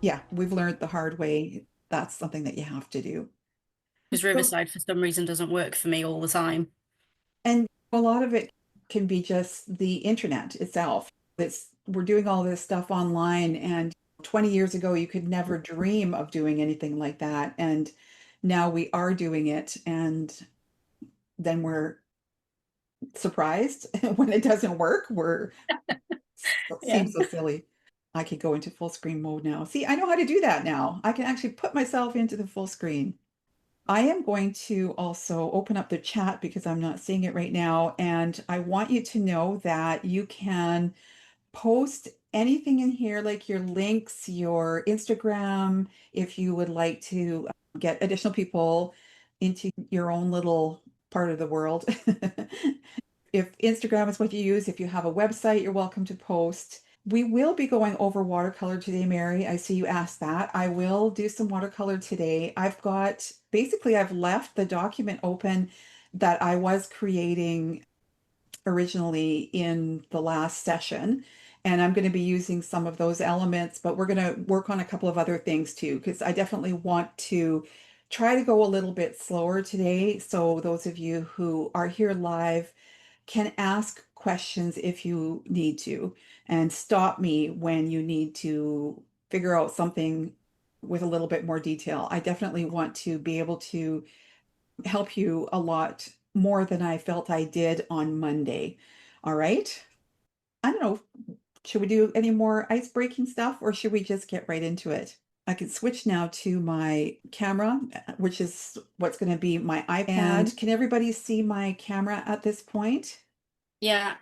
Yeah, we've learned the hard way. That's something that you have to do. Because So, Riverside for some reason doesn't work for me all the time. and a lot of it can be just the internet itself. We're doing all this stuff online, and 20 years ago, you could never dream of doing anything like that. And now we are doing it, and then we're surprised when it doesn't work. Yeah. Seems so silly. I could go into full screen mode now. See, I know how to do that now. I can actually put myself into the full screen. I am going to also open up the chat because I'm not seeing it right now. And I want you to know that you can post anything in here, like your links, your Instagram, if you would like to get additional people into your own little part of the world. If Instagram is what you use, if you have a website, you're welcome to post. We will be going over watercolor today, Mary. I see you asked that. I will do some watercolor today. I've left the document open that I was creating originally in the last session. And I'm going to be using some of those elements, but we're going to work on a couple of other things too, because I definitely want to try to go a little bit slower today. So those of you who are here live, can ask questions if you need to, and stop me when you need to figure out something with a little bit more detail. I definitely want to be able to help you a lot more than I felt I did on Monday. All right. I don't know. Should we do any more ice breaking stuff or should we just get right into it? I can switch now to my camera, which is what's going to be my iPad. And can everybody see my camera at this point? Yeah.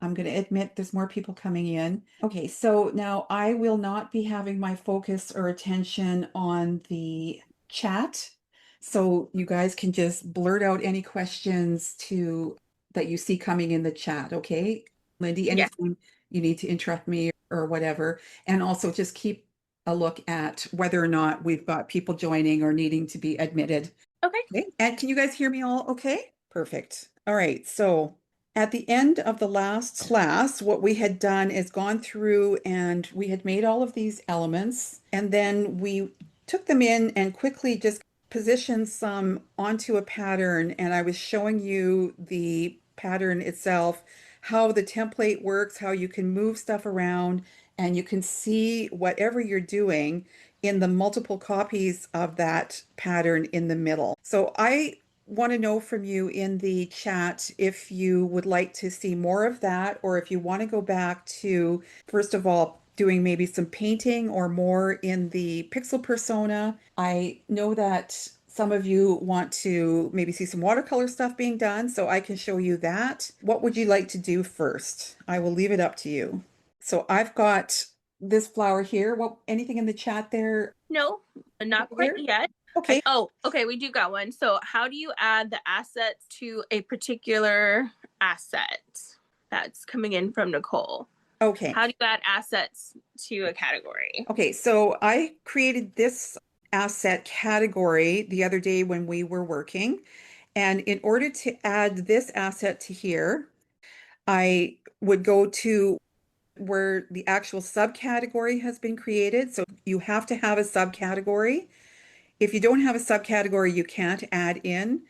I'm going to admit there's more people coming in. Okay, so now I will not be having my focus or attention on the chat. So you guys can just blurt out any questions to that you see coming in the chat, okay? Lindy, Yeah. anything you need to interrupt me or whatever. And also just keep a look at whether or not we've got people joining or needing to be admitted. Okay. Okay, and can you guys hear me all okay? Perfect. All right, so at the end of the last class, what we had done is gone through and we had made all of these elements, and then we took them in and quickly just positioned some onto a pattern, and I was showing you the pattern itself, how the template works, how you can move stuff around, and you can see whatever you're doing in the multiple copies of that pattern in the middle. So I want to know from you in the chat if you would like to see more of that, or if you want to go back to, first of all, doing maybe some painting or more in the pixel persona. I know that some of you want to maybe see some watercolor stuff being done, so I can show you that. What would you like to do first? I will leave it up to you. So I've got this flower here. What, anything in the chat there No, not quite here? yet. Okay. Oh, okay, we do got one. So how do you add the assets to a particular asset? That's coming in from Nicole. Okay. How do you add assets to a category? Okay, so I created this asset category the other day when we were working. And in order to add this asset to here, I would go to where the actual subcategory has been created. So you have to have a subcategory. If you don't have a subcategory, you can't add in.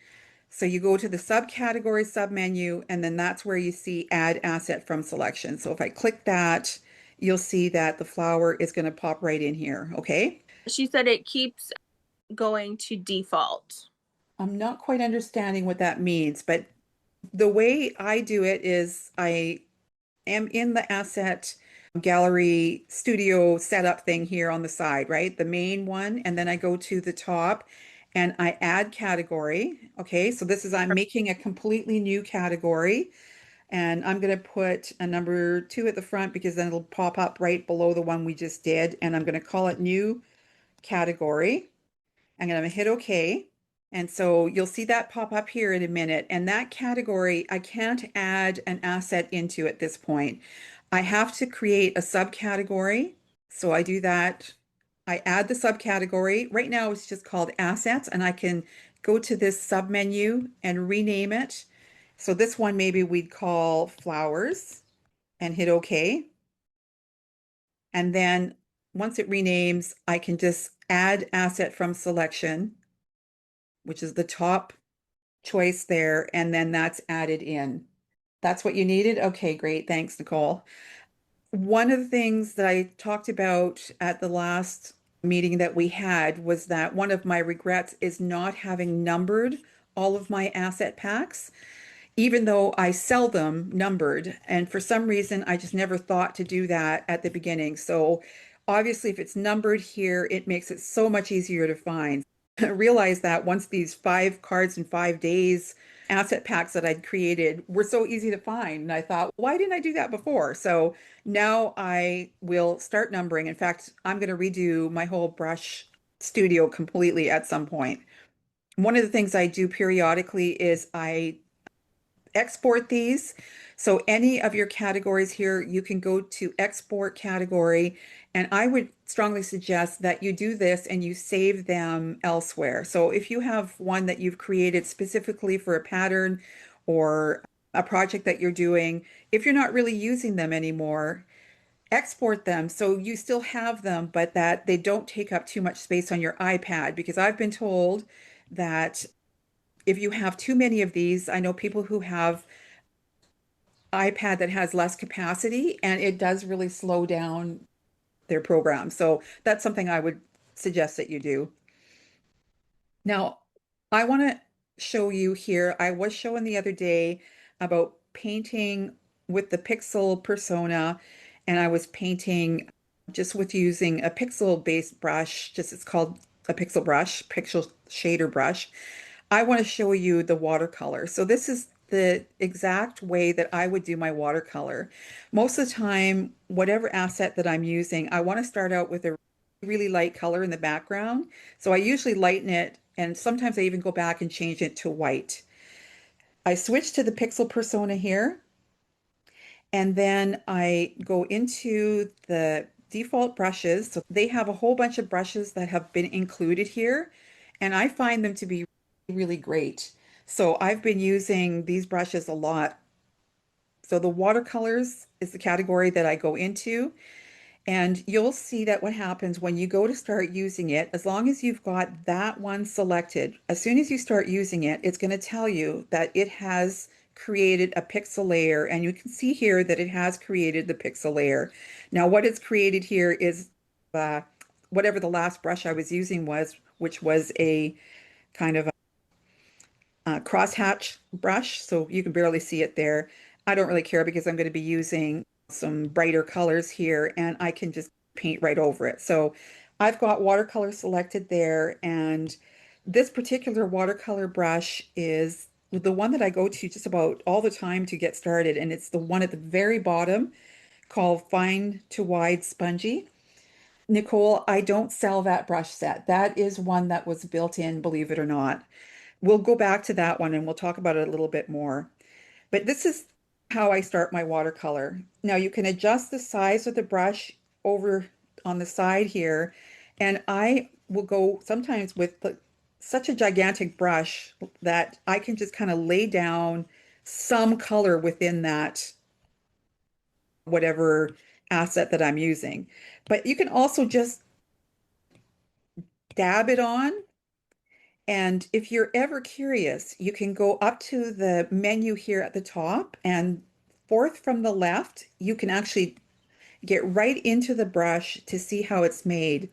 So you go to the subcategory submenu, and then that's where you see add asset from selection. So if I click that, you'll see that the flower is going to pop right in here. Okay. She said it keeps going to default. I'm not quite understanding what that means, but the way I do it is I am in the asset gallery studio setup thing here on the side, right? The main one. And then I go to the top and I add category. Okay, so I'm making a completely new category. And I'm going to put a number 2 at the front because then it'll pop up right below the one we just did. And I'm going to call it new category. I'm going to hit OK. And so you'll see that pop up here in a minute. And that category, I can't add an asset into at this point. I have to create a subcategory. So I do that. I add the subcategory. Right now it's just called assets, and I can go to this submenu and rename it. So this one maybe we'd call flowers and hit OK. And then once it renames, I can just add asset from selection, which is the top choice there, and then that's added in. That's what you needed? Okay, great. Thanks, Nicole. One of the things that I talked about at the last meeting that we had was that one of my regrets is not having numbered all of my asset packs, even though I sell them numbered. And for some reason, I just never thought to do that at the beginning. So obviously, if it's numbered here, it makes it so much easier to find. I realized that once these 5 cards in 5 days asset packs that I'd created were so easy to find. And I thought, why didn't I do that before? So now I will start numbering. In fact, I'm going to redo my whole brush studio completely at some point. One of the things I do periodically is I export these. So any of your categories here, you can go to export category. And I would strongly suggest that you do this and you save them elsewhere. So if you have one that you've created specifically for a pattern or a project that you're doing, if you're not really using them anymore, export them so you still have them, but that they don't take up too much space on your iPad. Because I've been told that if you have too many of these, I know people who have iPad that has less capacity and it does really slow down their program. So that's something I would suggest that you do. Now, I want to show you here. I was showing the other day about painting with the pixel persona, and I was painting just with using a pixel-based brush, just it's called a pixel brush, pixel shader brush. I want to show you the watercolor. So this is the exact way that I would do my watercolor. Most of the time, whatever asset that I'm using, I want to start out with a really light color in the background. So I usually lighten it, and sometimes I even go back and change it to white. I switch to the pixel persona here, and then I go into the default brushes. So they have a whole bunch of brushes that have been included here, and I find them to be really great. So I've been using these brushes a lot. So the watercolors is the category that I go into. And you'll see that what happens when you go to start using it, as long as you've got that one selected, as soon as you start using it, it's going to tell you that it has created a pixel layer. And you can see here that it has created the pixel layer. Now, what it's created here is whatever the last brush I was using was, which was a kind of crosshatch brush, so you can barely see it there. I don't really care because I'm going to be using some brighter colors here and I can just paint right over it. So I've got watercolor selected there, and this particular watercolor brush is the one that I go to just about all the time to get started, and it's the one at the very bottom called Fine to Wide Spongy. Nicole, I don't sell that brush set. That is one that was built in, believe it or not. We'll go back to that one and we'll talk about it a little bit more. But this is how I start my watercolor. Now you can adjust the size of the brush over on the side here. And I will go sometimes with such a gigantic brush that I can just kind of lay down some color within that, whatever asset that I'm using. But you can also just dab it on. And if you're ever curious, you can go up to the menu here at the top, and fourth from the left, you can actually get right into the brush to see how it's made.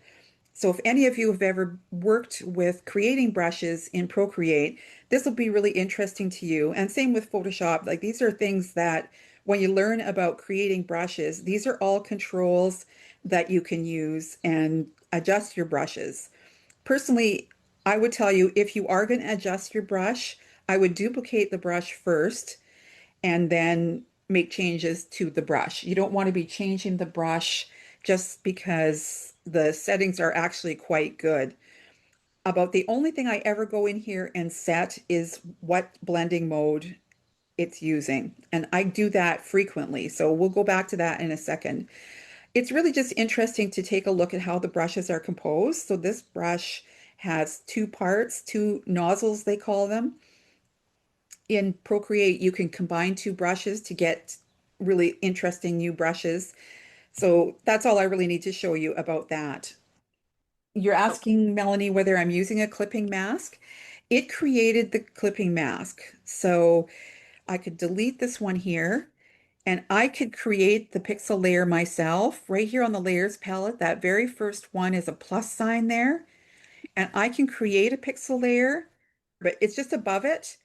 So if any of you have ever worked with creating brushes in Procreate, this will be really interesting to you. And same with Photoshop. Like, these are things that when you learn about creating brushes, these are all controls that you can use and adjust your brushes. Personally, I would tell you, if you are going to adjust your brush, I would duplicate the brush first and then make changes to the brush. You don't want to be changing the brush just because the settings are actually quite good. About the only thing I ever go in here and set is what blending mode it's using. And I do that frequently. So we'll go back to that in a second. It's really just interesting to take a look at how the brushes are composed. So this brush has 2 parts, 2 nozzles, they call them. In Procreate, you can combine 2 brushes to get really interesting new brushes. So that's all I really need to show you about that. You're asking Melanie whether I'm using a clipping mask. It created the clipping mask. So I could delete this one here and I could create the pixel layer myself right here on the layers palette. That very first one is a plus sign there. And I can create a pixel layer, but it's just above it.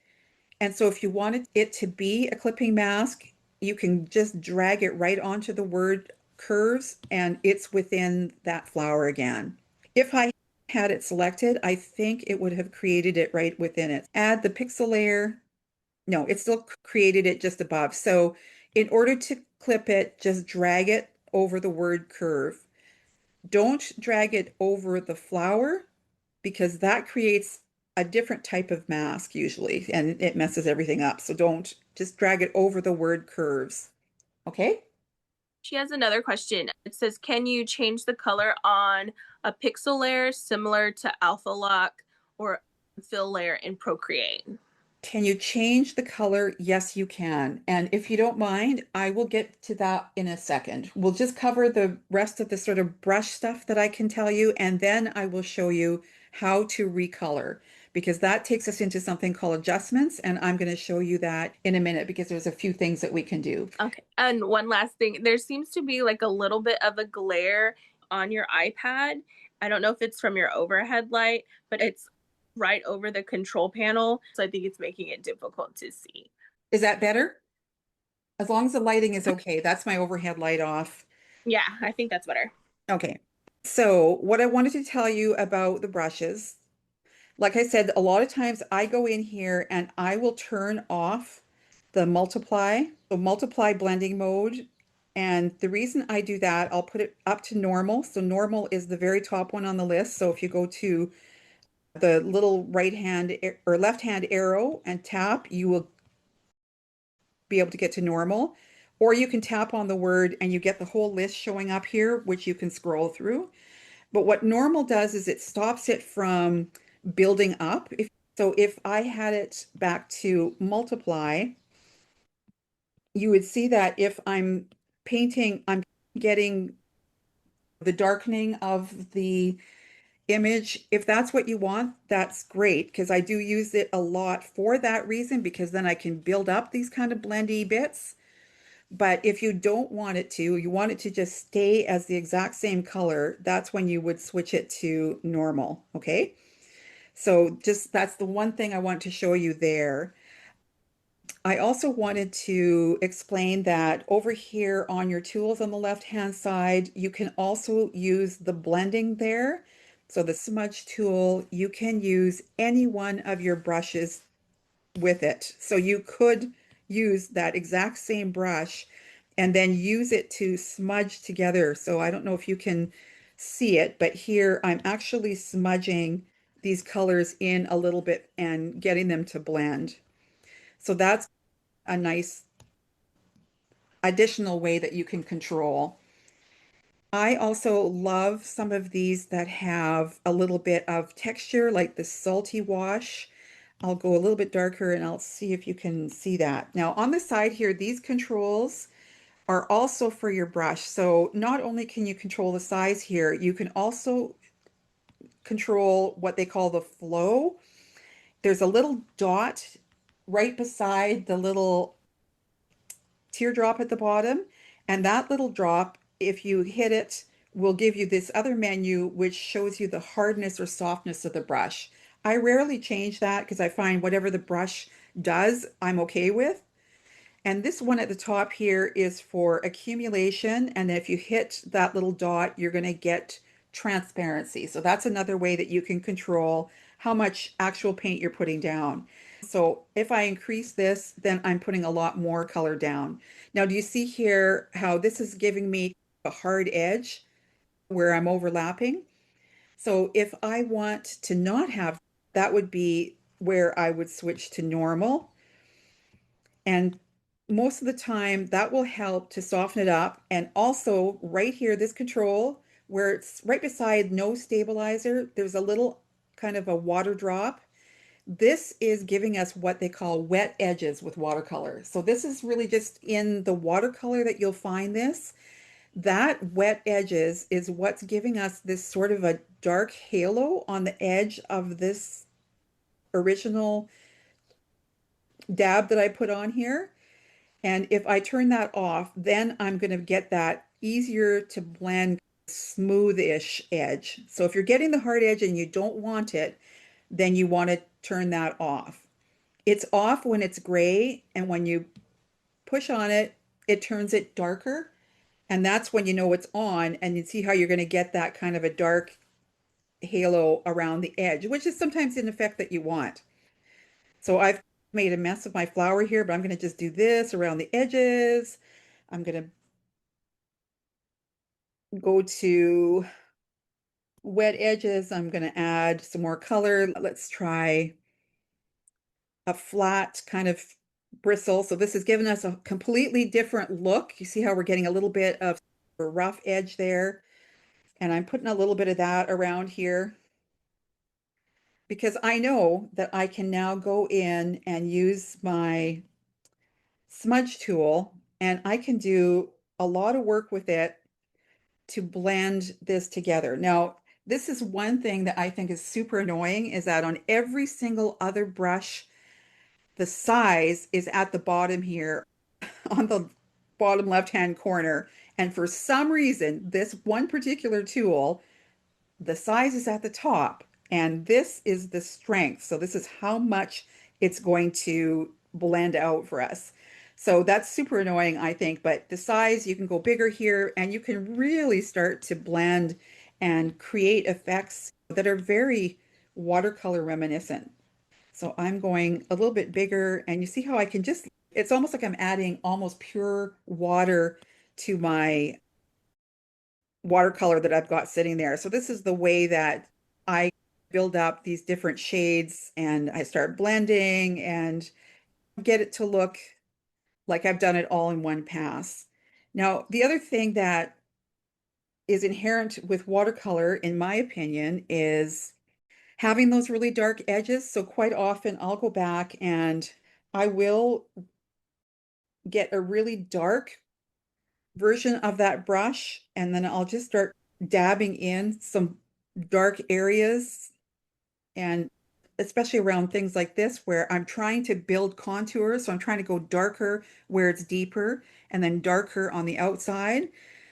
And so if you wanted it to be a clipping mask, you can just drag it right onto the word curves and it's within that flower again. If I had it selected, I think it would have created it right within it. Add the pixel layer. No, it still created it just above. So in order to clip it, just drag it over the word curve. Don't drag it over the flower because that creates a different type of mask usually, and it messes everything up. So don't just drag it over the word curves. Okay? She has another question. It says, can you change the color on a pixel layer similar to Alpha Lock or fill layer in Procreate? Can you change the color? Yes, you can. And if you don't mind, I will get to that in a second. We'll just cover the rest of the sort of brush stuff that I can tell you, and then I will show you how to recolor because that takes us into something called adjustments, and I'm going to show you that in a minute because there's a few things that we can do. Okay. And one last thing, there seems to be like a little bit of a glare on your iPad. I don't know if it's from your overhead light, but it's right over the control panel. So I think it's making it difficult to see. Is that better? As long as the lighting is okay. That's my overhead light off. Yeah, I think that's better. Okay. So what I wanted to tell you about the brushes, like I said, a lot of times I go in here and I will turn off the multiply, so multiply blending mode. And the reason I do that, I'll put it up to normal. So normal is the very top one on the list. So if you go to the little right hand or left hand arrow and tap, you will be able to get to normal. Or you can tap on the word and you get the whole list showing up here, which you can scroll through. But what normal does is it stops it from building up. So if I had it back to multiply, you would see that if I'm painting, I'm getting the darkening of the image. If that's what you want, that's great because I do use it a lot for that reason because then I can build up these kind of blendy bits. But if you don't want it to, you want it to just stay as the exact same color, that's when you would switch it to normal, okay? So just that's the one thing I want to show you there. I also wanted to explain that over here on your tools on the left-hand side, you can also use the blending there. So the smudge tool, you can use any one of your brushes with it. So you could use that exact same brush and then use it to smudge together. So I don't know if you can see it, but here I'm actually smudging these colors in a little bit and getting them to blend. So that's a nice additional way that you can control. I also love some of these that have a little bit of texture, like the salty wash. I'll go a little bit darker and I'll see if you can see that. Now on the side here, these controls are also for your brush. So not only can you control the size here, you can also control what they call the flow. There's a little dot right beside the little teardrop at the bottom, and that little drop, if you hit it, will give you this other menu which shows you the hardness or softness of the brush. I rarely change that because I find whatever the brush does, I'm okay with. And this one at the top here is for accumulation. And if you hit that little dot, you're going to get transparency. So that's another way that you can control how much actual paint you're putting down. So if I increase this, then I'm putting a lot more color down. Now, do you see here how this is giving me a hard edge where I'm overlapping? So if I want to not have, that would be where I would switch to normal. And most of the time that will help to soften it up. And also right here, this control where it's right beside no stabilizer, there's a little kind of a water drop. This is giving us what they call wet edges with watercolor. So this is really just in the watercolor that you'll find this. that wet edges is what's giving us this sort of a dark halo on the edge of this original dab that I put on here. And if I turn that off, then I'm going to get that easier to blend smoothish edge. So if you're getting the hard edge and you don't want it, then you want to turn that off. It's off when it's gray, and when you push on it, it turns it darker. And that's when you know it's on, and you see how you're going to get that kind of a dark halo around the edge, which is sometimes an effect that you want. So I've made a mess of my flower here, but I'm going to just do this around the edges. I'm going to go to wet edges. I'm going to add some more color. Let's try a flat kind of bristle. So this has given us a completely different look. You see how we're getting a little bit of a rough edge there. And I'm putting a little bit of that around here because I know that I can now go in and use my smudge tool, and I can do a lot of work with it to blend this together. Now, this is one thing that I think is super annoying, is that on every single other brush, the size is at the bottom here on the bottom left-hand corner. And for some reason, this one particular tool, the size is at the top, and this is the strength. So this is how much it's going to blend out for us. So that's super annoying, I think, but the size, you can go bigger here and you can really start to blend and create effects that are very watercolor reminiscent. So I'm going a little bit bigger, and you see how I can just, it's almost like I'm adding almost pure water to my watercolor that I've got sitting there. So this is the way that I build up these different shades, and I start blending and get it to look like I've done it all in one pass. Now, the other thing that is inherent with watercolor, in my opinion, is having those really dark edges. So quite often I'll go back and I will get a really dark version of that brush, and then I'll just start dabbing in some dark areas, and especially around things like this where I'm trying to build contours. So I'm trying to go darker where it's deeper and then darker on the outside.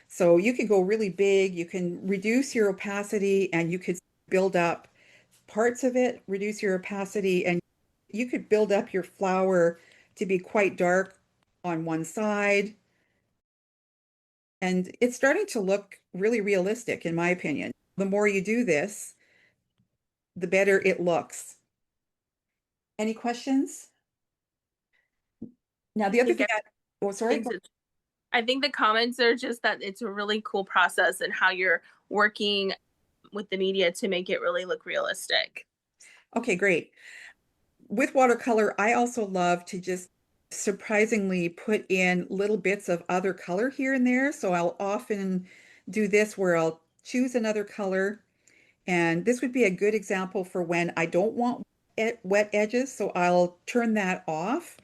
So you can go really big, you can reduce your opacity, and you could build up parts of it, reduce your opacity, and you could build up your flower to be quite dark on one side. And it's starting to look really realistic, in my opinion. The more you do this, the better it looks. Any questions? Now, the I other think thing oh, sorry. I think the comments are just that it's a really cool process and how you're working with the media to make it really look realistic. Okay, great. With watercolor, I also love to just surprisingly put in little bits of other color here and there. So I'll often do this where I'll choose another color. And this would be a good example for when I don't want wet edges. So I'll turn that off,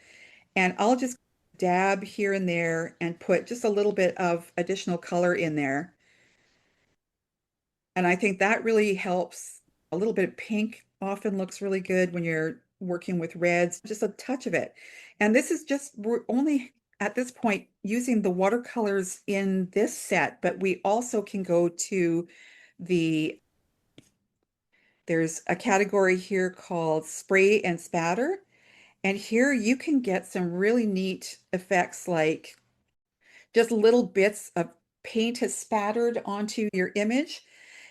and I'll just dab here and there and put just a little bit of additional color in there. And I think that really helps. A little bit of pink often looks really good when you're working with reds, just a touch of it. And this is just, we're only at this point using the watercolors in this set, but we also can go to there's a category here called spray and spatter. And here you can get some really neat effects, like just little bits of paint has spattered onto your image.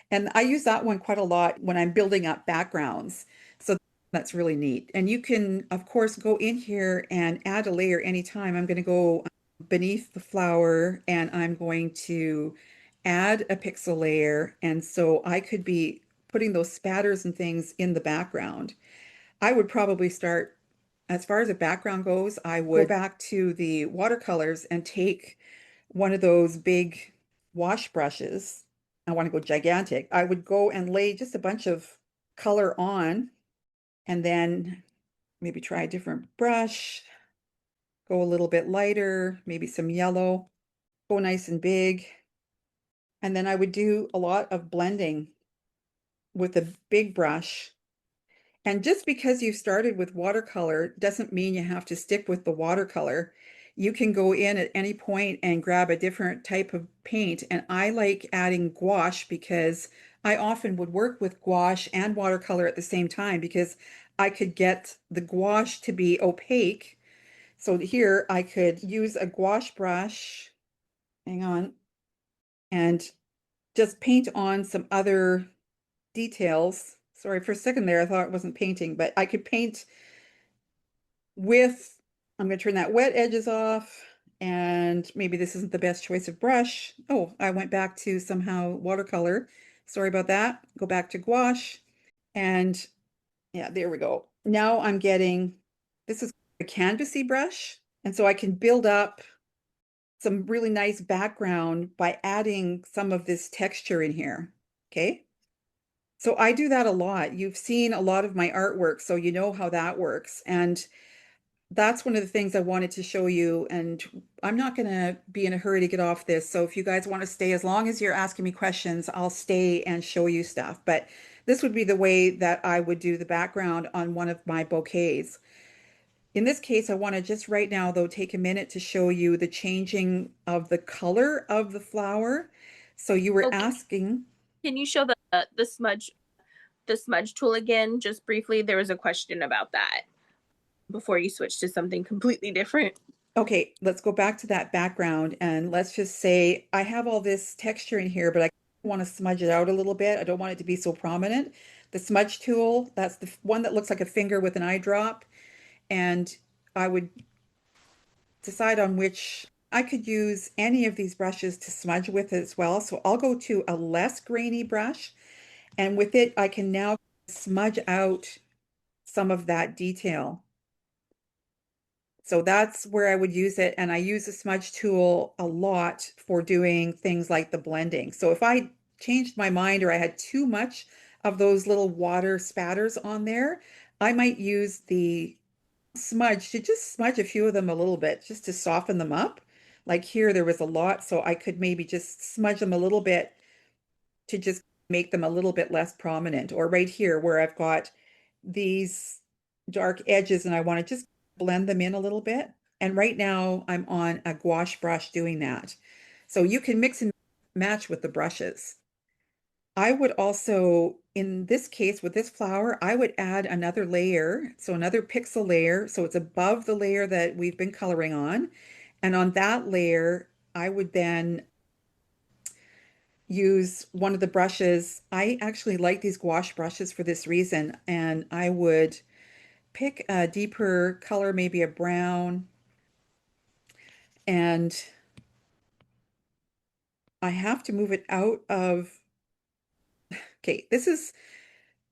And I use that one quite a lot when I'm building up backgrounds. So that's really neat. And you can, of course, go in here and add a layer anytime. I'm going to go beneath the flower and I'm going to add a pixel layer. And so I could be putting those spatters and things in the background. I would probably start, as far as the background goes, I would go back to the watercolors and take one of those big wash brushes. I want to go gigantic. I would go and lay just a bunch of color on, and then maybe try a different brush, go a little bit lighter, maybe some yellow, go nice and big. And then I would do a lot of blending with a big brush. And just because you started with watercolor doesn't mean you have to stick with the watercolor. You can go in at any point and grab a different type of paint. And I like adding gouache because I often would work with gouache and watercolor at the same time because I could get the gouache to be opaque. So here I could use a gouache brush, hang on, and just paint on some other details. Sorry, for a second there, I thought it wasn't painting, but I could paint with, I'm going to turn that wet edges off, and maybe this isn't the best choice of brush. Oh, I went back to somehow watercolor. Sorry about that. Go back to gouache, and yeah, there we go. Now I'm getting, this is a canvasy brush, and so I can build up some really nice background by adding some of this texture in here, okay? So I do that a lot. You've seen a lot of my artwork, so you know how that works. And that's one of the things I wanted to show you. And I'm not going to be in a hurry to get off this. So if you guys want to stay, as long as you're asking me questions, I'll stay and show you stuff. But this would be the way that I would do the background on one of my bouquets. In this case, I want to just right now, though, take a minute to show you the changing of the color of the flower. So you were asking. Can you show the smudge tool again, just briefly? There was a question about that before you switch to something completely different. Okay, let's go back to that background and let's just say I have all this texture in here, but I want to smudge it out a little bit. I don't want it to be so prominent. The smudge tool, that's the one that looks like a finger with an eye drop. And I would decide on which, I could use any of these brushes to smudge with as well. So I'll go to a less grainy brush, and with it, I can now smudge out some of that detail. So that's where I would use it. And I use the smudge tool a lot for doing things like the blending. So if I changed my mind or I had too much of those little water spatters on there, I might use the smudge to just smudge a few of them a little bit just to soften them up. Like here, there was a lot, so I could maybe just smudge them a little bit to just make them a little bit less prominent. Or right here where I've got these dark edges and I want to just blend them in a little bit. And right now I'm on a gouache brush doing that. So you can mix and match with the brushes. I would also, in this case with this flower, I would add another layer. So another pixel layer. So it's above the layer that we've been coloring on. And on that layer, I would then use one of the brushes. I actually like these gouache brushes for this reason. And I would pick a deeper color, maybe a brown. And I have to move it out of, okay, this is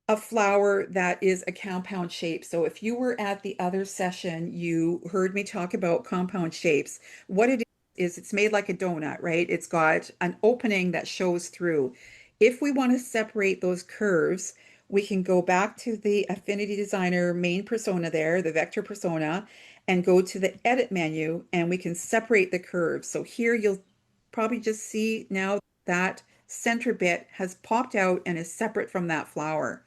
a flower that is a compound shape. So if you were at the other session, you heard me talk about compound shapes. What it is, it's made like a donut, right? It's got an opening that shows through. If we want to separate those curves, we can go back to the Affinity Designer main persona there, the vector persona, and go to the edit menu and we can separate the curves. So here you'll probably just see now that center bit has popped out and is separate from that flower.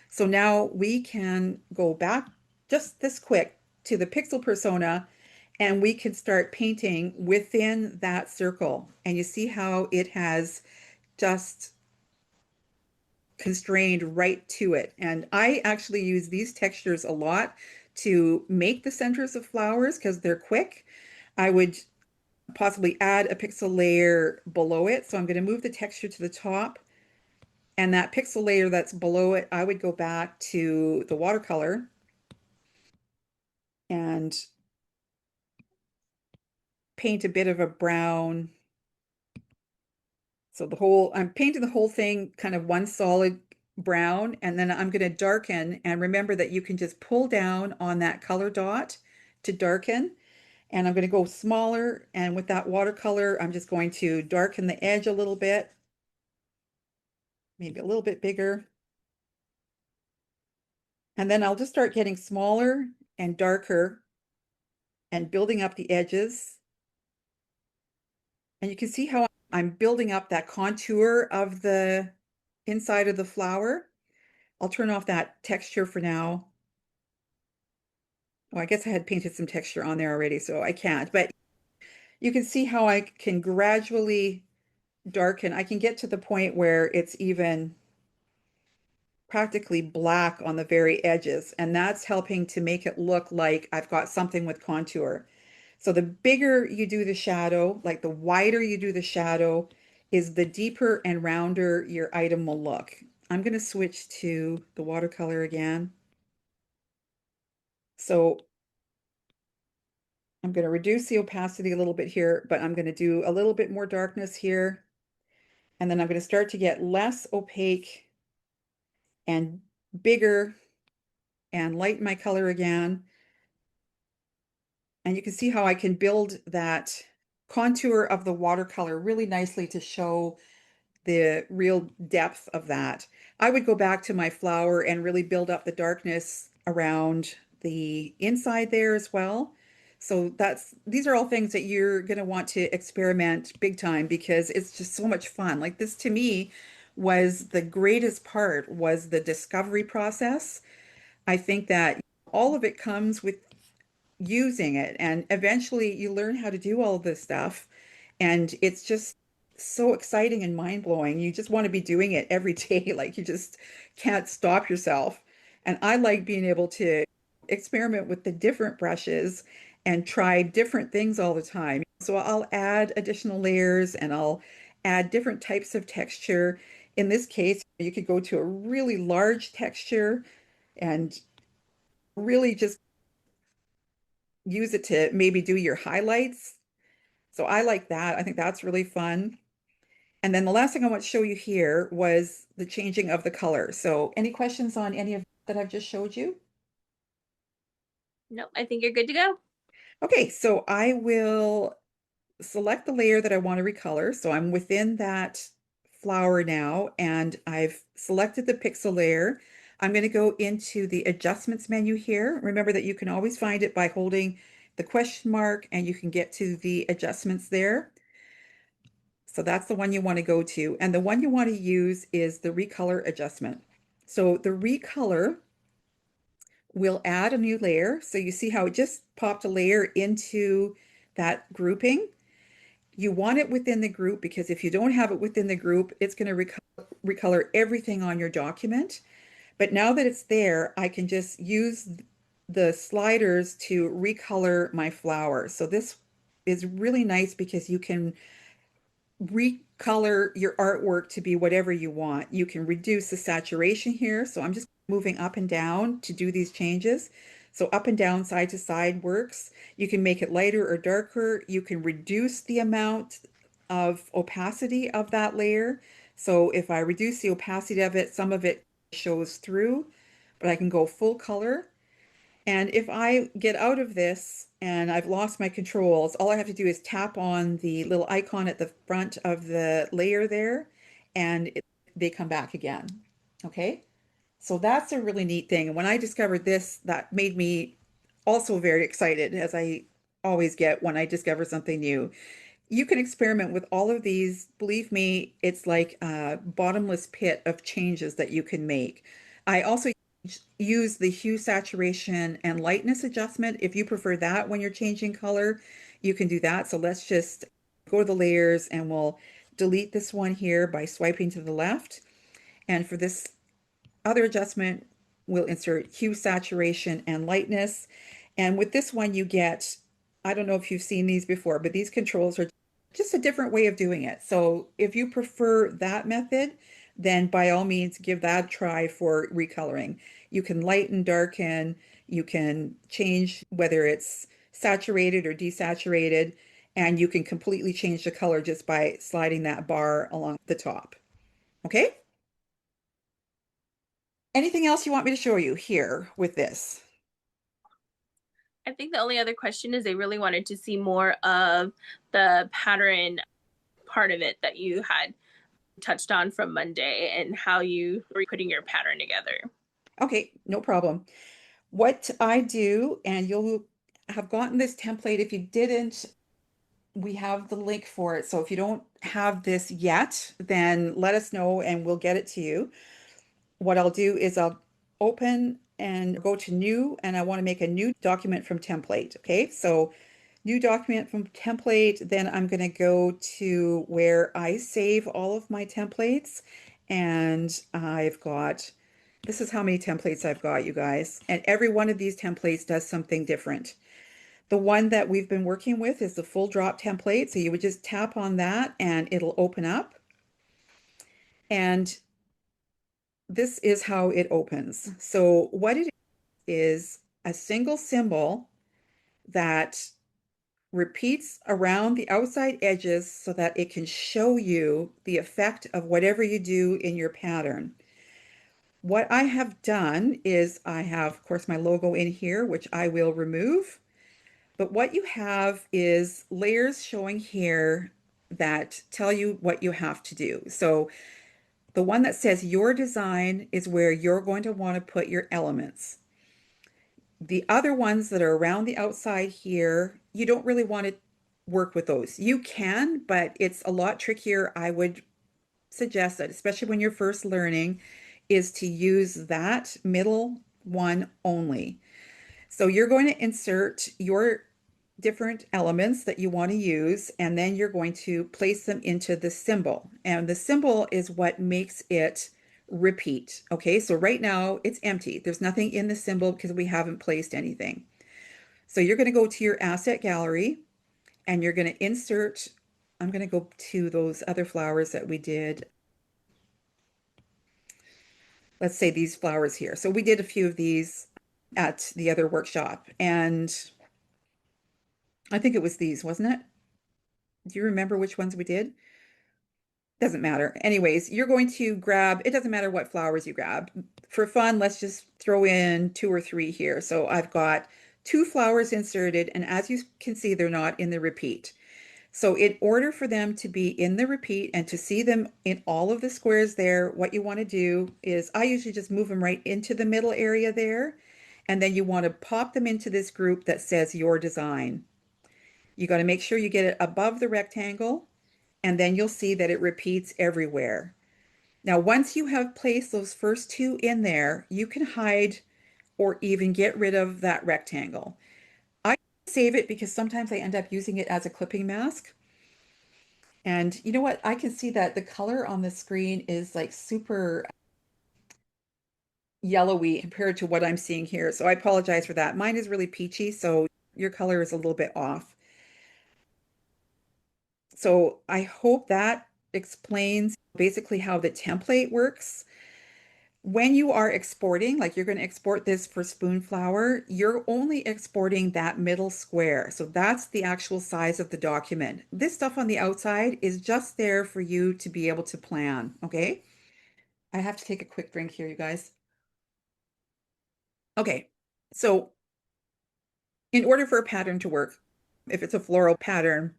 So now we can go back just this quick to the pixel persona and we can start painting within that circle. And you see how it has just constrained right to it. And I actually use these textures a lot to make the centers of flowers because they're quick. I would possibly add a pixel layer below it. So I'm going to move the texture to the top. And that pixel layer that's below it, I would go back to the watercolor and paint a bit of a brown. So I'm painting the whole thing kind of one solid brown, and then I'm going to darken. And remember that you can just pull down on that color dot to darken. And I'm going to go smaller. And with that watercolor, I'm just going to darken the edge a little bit, maybe a little bit bigger. And then I'll just start getting smaller and darker and building up the edges. And you can see how I'm building up that contour of the inside of the flower. I'll turn off that texture for now. Oh, I guess I had painted some texture on there already, so I can't. But you can see how I can gradually darken. I can get to the point where it's even practically black on the very edges, and that's helping to make it look like I've got something with contour. So the bigger you do the shadow, like the wider you do the shadow, is the deeper and rounder your item will look. I'm going to switch to the watercolor again. So I'm going to reduce the opacity a little bit here, but I'm going to do a little bit more darkness here. And then I'm going to start to get less opaque and bigger and lighten my color again. And you can see how I can build that contour of the watercolor really nicely to show the real depth of that. I would go back to my flower and really build up the darkness around the inside there as well. So these are all things that you're going to want to experiment big time because it's just so much fun. Like this to me was the greatest part was the discovery process. I think that all of it comes with using it and eventually you learn how to do all this stuff and it's just so exciting and mind-blowing. You just want to be doing it every day. Like you just can't stop yourself. And I like being able to experiment with the different brushes and try different things all the time. So I'll add additional layers and I'll add different types of texture. In this case, you could go to a really large texture and really just use it to maybe do your highlights. So I like that. I think that's really fun. And then the last thing I want to show you here was the changing of the color. So any questions on any of that I've just showed you? No, I think you're good to go. Okay, so I will select the layer that I want to recolor. So I'm within that flower now, and I've selected the pixel layer. I'm going to go into the adjustments menu here. Remember that you can always find it by holding the question mark and you can get to the adjustments there. So that's the one you want to go to. And the one you want to use is the recolor adjustment. So the recolor will add a new layer. So you see how it just popped a layer into that grouping. You want it within the group because if you don't have it within the group, it's going to recolor everything on your document. But now that it's there, I can just use the sliders to recolor my flower. So this is really nice because you can recolor your artwork to be whatever you want. You can reduce the saturation here. So I'm just moving up and down to do these changes. So up and down, side to side works. You can make it lighter or darker. You can reduce the amount of opacity of that layer. So if I reduce the opacity of it, some of it shows through, but I can go full color. And if I get out of this and I've lost my controls, all I have to do is tap on the little icon at the front of the layer there, and they come back again. Okay, so that's a really neat thing. And when I discovered this, that made me also very excited, as I always get when I discover something new. You can experiment with all of these. Believe me, it's like a bottomless pit of changes that you can make. I also use the hue, saturation, and lightness adjustment. If you prefer that when you're changing color, you can do that. So let's just go to the layers and we'll delete this one here by swiping to the left. And for this other adjustment, we'll insert hue, saturation, and lightness. And with this one, you get, I don't know if you've seen these before, but these controls are just a different way of doing it. So if you prefer that method, then by all means, give that a try for recoloring. You can lighten, darken, you can change whether it's saturated or desaturated, and you can completely change the color just by sliding that bar along the top. Okay? Anything else you want me to show you here with this? I think the only other question is they really wanted to see more of the pattern part of it that you had touched on from Monday and how you were putting your pattern together. Okay, no problem. What I do, and you'll have gotten this template if you didn't, we have the link for it. So if you don't have this yet, then let us know and we'll get it to you. What I'll do is I'll open and go to new, and I want to make a new document from template. Okay, so new document from template, then I'm going to go to where I save all of my templates. And I've got, this is how many templates I've got, you guys. And every one of these templates does something different. The one that we've been working with is the full drop template. So you would just tap on that and it'll open up. And this is how it opens. So what it is a single symbol that repeats around the outside edges so that it can show you the effect of whatever you do in your pattern. What I have done is I have, of course, my logo in here, which I will remove. But what you have is layers showing here that tell you what you have to do. So the one that says your design is where you're going to want to put your elements. The other ones that are around the outside here, you don't really want to work with those. You can, but it's a lot trickier. I would suggest that, especially when you're first learning, is to use that middle one only. So you're going to insert your different elements that you want to use, and then you're going to place them into the symbol. And the symbol is what makes it repeat. Okay, so right now it's empty. There's nothing in the symbol because we haven't placed anything. So you're going to go to your asset gallery and you're going to insert, I'm going to go to those other flowers that we did. Let's say these flowers here. So we did a few of these at the other workshop, and I think it was these, wasn't it? Do you remember which ones we did? Doesn't matter. Anyways, you're going to grab, it doesn't matter what flowers you grab. For fun, let's just throw in 2 or 3 here. So I've got 2 flowers inserted, and as you can see, they're not in the repeat. So in order for them to be in the repeat and to see them in all of the squares there, what you want to do is I usually just move them right into the middle area there. And then you want to pop them into this group that says your design. You got to make sure you get it above the rectangle, and then you'll see that it repeats everywhere. Now, once you have placed those first 2 in there, you can hide or even get rid of that rectangle. I save it because sometimes I end up using it as a clipping mask. And you know what? I can see that the color on the screen is like super yellowy compared to what I'm seeing here. So I apologize for that. Mine is really peachy, so your color is a little bit off. So I hope that explains basically how the template works. When you are exporting, like you're going to export this for Spoonflower, you're only exporting that middle square. So that's the actual size of the document. This stuff on the outside is just there for you to be able to plan, okay? I have to take a quick drink here, you guys. Okay, so in order for a pattern to work, if it's a floral pattern,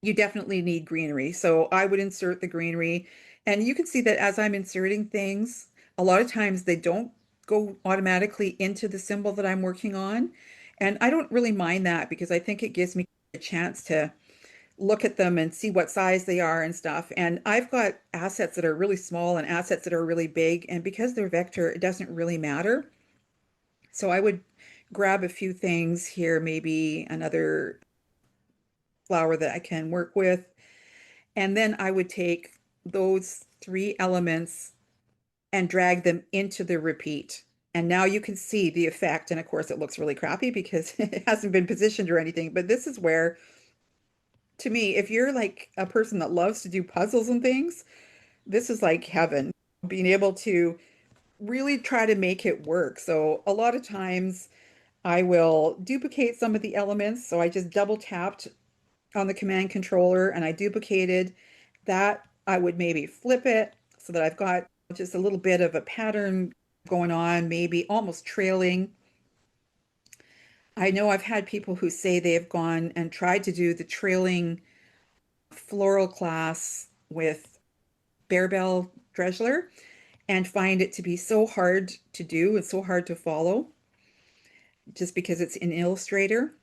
you definitely need greenery. So I would insert the greenery. And you can see that as I'm inserting things, a lot of times they don't go automatically into the symbol that I'm working on. And I don't really mind that because I think it gives me a chance to look at them and see what size they are and stuff. And I've got assets that are really small and assets that are really big. And because they're vector, it doesn't really matter. So I would grab a few things here, maybe another flower that I can work with. And then I would take those 3 elements and drag them into the repeat. And now you can see the effect. And of course, it looks really crappy because it hasn't been positioned or anything. But this is where, to me, if you're like a person that loves to do puzzles and things, this is like heaven, being able to really try to make it work. So a lot of times I will duplicate some of the elements. So I just double tapped on the command controller and I duplicated that. I would maybe flip it so that I've got just a little bit of a pattern going on, maybe almost trailing. I know I've had people who say they have gone and tried to do the trailing floral class with Bearbell Dresler and find it to be so hard to do. It's so hard to follow just because it's in Illustrator.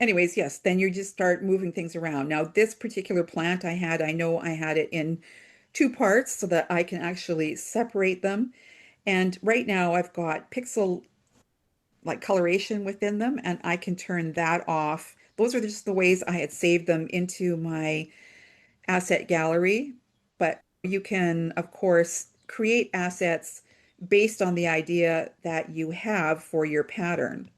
anyways, yes, then you just start moving things around. Now, this particular plant I know I had it in two parts so that I can actually separate them. And right now I've got pixel like coloration within them, and I can turn that off. Those are just the ways I had saved them into my asset gallery. But you can, of course, create assets based on the idea that you have for your pattern.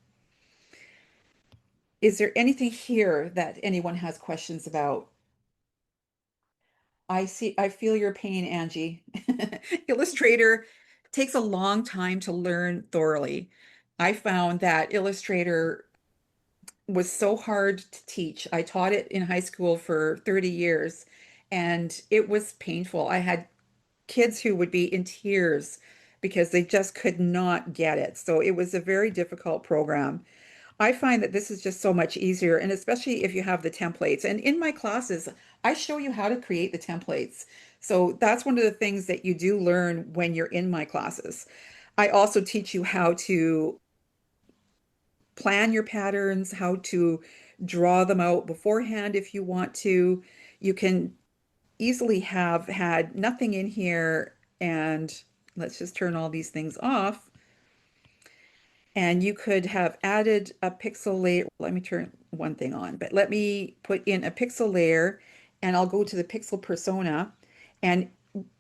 Is there anything here that anyone has questions about? I feel your pain, Angie. Illustrator takes a long time to learn thoroughly. I found that Illustrator was so hard to teach. I taught it in high school for 30 years and it was painful. I had kids who would be in tears because they just could not get it. So it was a very difficult program. I find that this is just so much easier, and especially if you have the templates. And in my classes, I show you how to create the templates. So that's one of the things that you do learn when you're in my classes. I also teach you how to plan your patterns, how to draw them out beforehand if you want to. You can easily have had nothing in here, and let's just turn all these things off. And you could have added a pixel layer. Let me turn one thing on, but let me put in a pixel layer and I'll go to the pixel persona and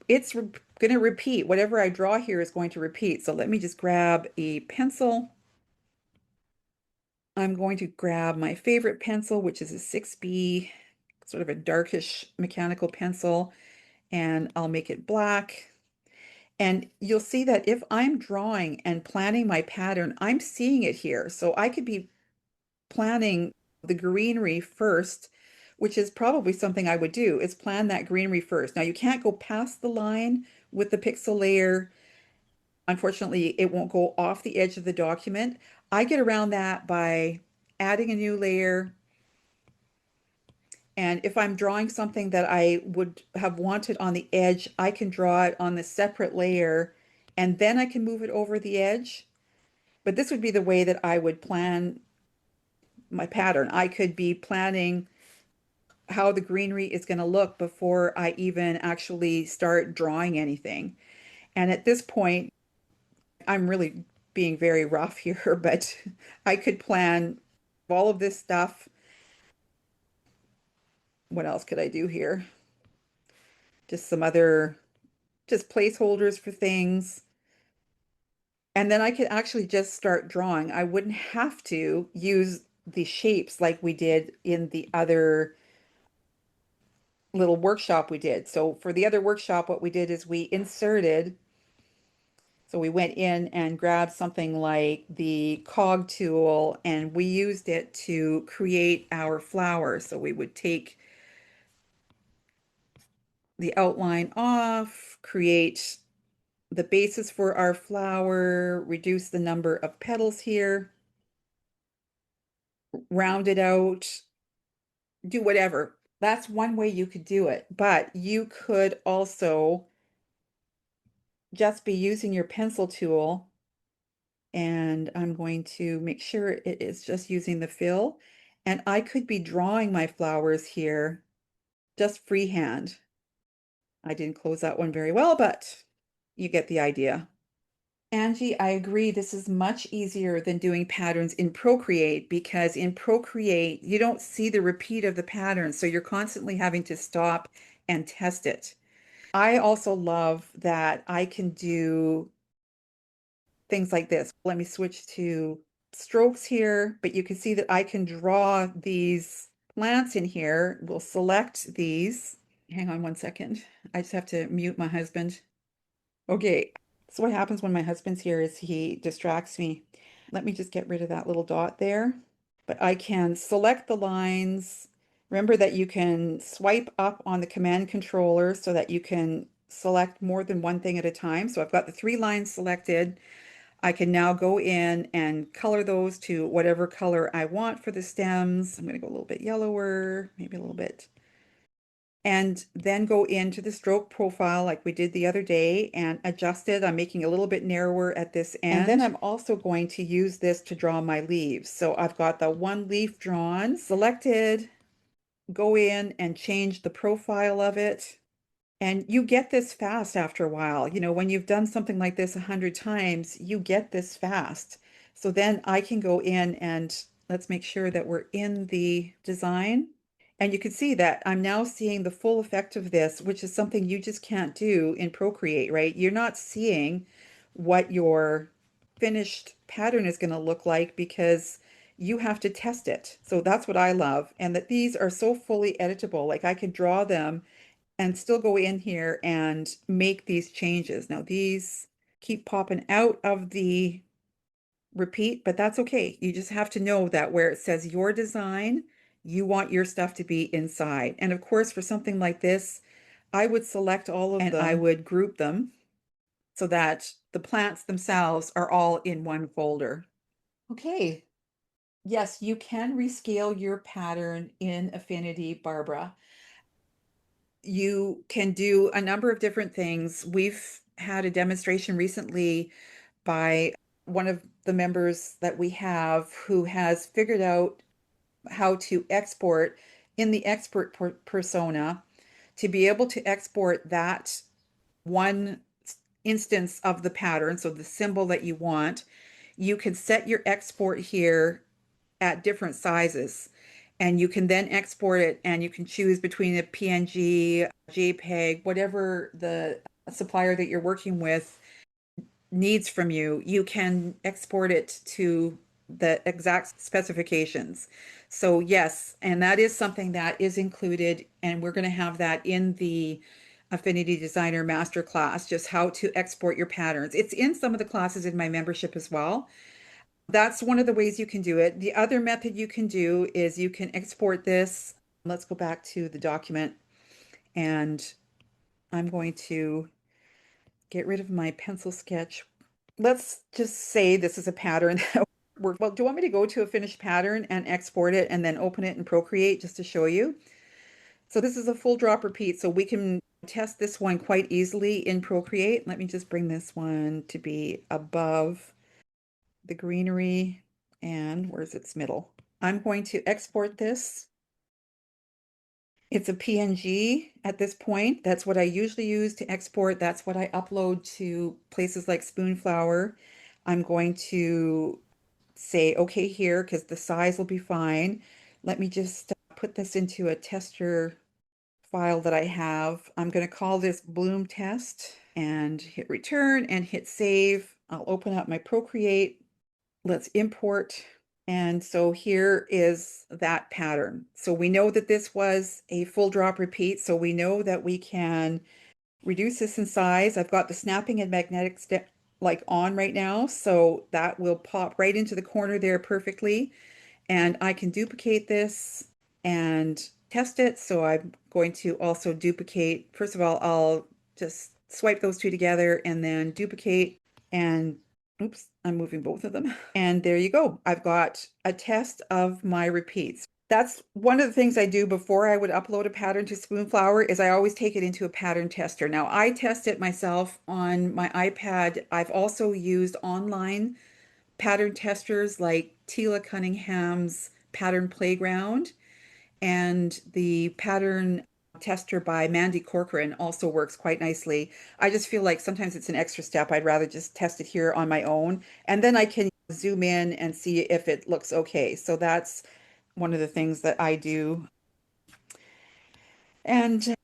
it's going to repeat. Whatever I draw here is going to repeat. So let me just grab a pencil. I'm going to grab my favorite pencil, which is a 6B, sort of a darkish mechanical pencil, and I'll make it black. And you'll see that if I'm drawing and planning my pattern, I'm seeing it here. So I could be planning the greenery first, which is probably something I would do, is plan that greenery first. Now you can't go past the line with the pixel layer. Unfortunately, it won't go off the edge of the document. I get around that by adding a new layer. And if I'm drawing something that I would have wanted on the edge, I can draw it on the separate layer and then I can move it over the edge. But this would be the way that I would plan my pattern. I could be planning how the greenery is going to look before I even actually start drawing anything. And at this point, I'm really being very rough here, but I could plan all of this stuff. What else could I do here? Just some other, just placeholders for things. And then I could actually just start drawing. I wouldn't have to use the shapes like we did in the other little workshop we did. So for the other workshop, what we did is we inserted, so we went in and grabbed something like the cog tool and we used it to create our flower. So we would take the outline off, create the basis for our flower, reduce the number of petals here, round it out, do whatever. That's one way you could do it, but you could also just be using your pencil tool, and I'm going to make sure it is just using the fill, and I could be drawing my flowers here just freehand. I didn't close that one very well, but you get the idea. Angie, I agree. This is much easier than doing patterns in Procreate because in Procreate, you don't see the repeat of the pattern. So you're constantly having to stop and test it. I also love that I can do things like this. Let me switch to strokes here, but you can see that I can draw these plants in here. We'll select these. Hang on one second. I just have to mute my husband. Okay, so what happens when my husband's here is he distracts me. Let me just get rid of that little dot there. But I can select the lines. Remember that you can swipe up on the command controller so that you can select more than one thing at a time. So I've got the 3 lines selected. I can now go in and color those to whatever color I want for the stems. I'm going to go a little bit yellower, maybe a little bit. and then go into the stroke profile like we did the other day and adjust it. I'm making a little bit narrower at this end. And then I'm also going to use this to draw my leaves. So I've got the one leaf drawn, selected, go in and change the profile of it. And you get this fast after a while. You know, when you've done something like this 100 times, you get this fast. So then I can go in and let's make sure that we're in the design. And you can see that I'm now seeing the full effect of this, which is something you just can't do in Procreate, right? You're not seeing what your finished pattern is going to look like because you have to test it. So that's what I love. And that these are so fully editable. Like I can draw them and still go in here and make these changes. Now these keep popping out of the repeat, but that's okay. You just have to know that where it says your design, you want your stuff to be inside. And of course, for something like this, I would select all of them and I would group them so that the plants themselves are all in one folder. Okay. Yes, you can rescale your pattern in Affinity, Barbara. You can do a number of different things. We've had a demonstration recently by one of the members that we have who has figured out how to export in the expert persona to be able to export that one instance of the pattern, so the symbol that you want. You can set your export here at different sizes. And you can then export it and you can choose between a PNG, JPEG, whatever the supplier that you're working with needs from you. You can export it to the exact specifications. So yes, and that is something that is included, and we're going to have that in the Affinity Designer Masterclass, just how to export your patterns. It's in some of the classes in my membership as well. That's one of the ways you can do it. The other method you can do is you can export this. Let's go back to the document, and I'm going to get rid of my pencil sketch. Let's just say this is a pattern that well, do you want me to go to a finished pattern and export it and then open it in Procreate just to show you? So this is a full drop repeat, so we can test this one quite easily in Procreate. Let me just bring this one to be above the greenery, and where's its middle? I'm going to export this. It's a PNG at this point. That's what I usually use to export. That's what I upload to places like Spoonflower. I'm going to say okay here because the size will be fine. Let me just put this into a tester file that I have. I'm going to call this Bloom Test and hit return and hit save. I'll open up my Procreate. Let's import. And so here is that pattern. So we know that this was a full drop repeat. So we know that we can reduce this in size. I've got the snapping and magnetic step like on right now. So that will pop right into the corner there perfectly. And I can duplicate this and test it. So I'm going to also duplicate. First of all, I'll just swipe those two together and then duplicate and oops, I'm moving both of them. And there you go. I've got a test of my repeats. That's one of the things I do before I would upload a pattern to Spoonflower is I always take it into a pattern tester. Now I test it myself on my iPad. I've also used online pattern testers like Tila Cunningham's Pattern Playground, and the pattern tester by Mandy Corcoran also works quite nicely. I just feel like sometimes it's an extra step. I'd rather just test it here on my own, and then I can zoom in and see if it looks okay. So that's one of the things that I do. And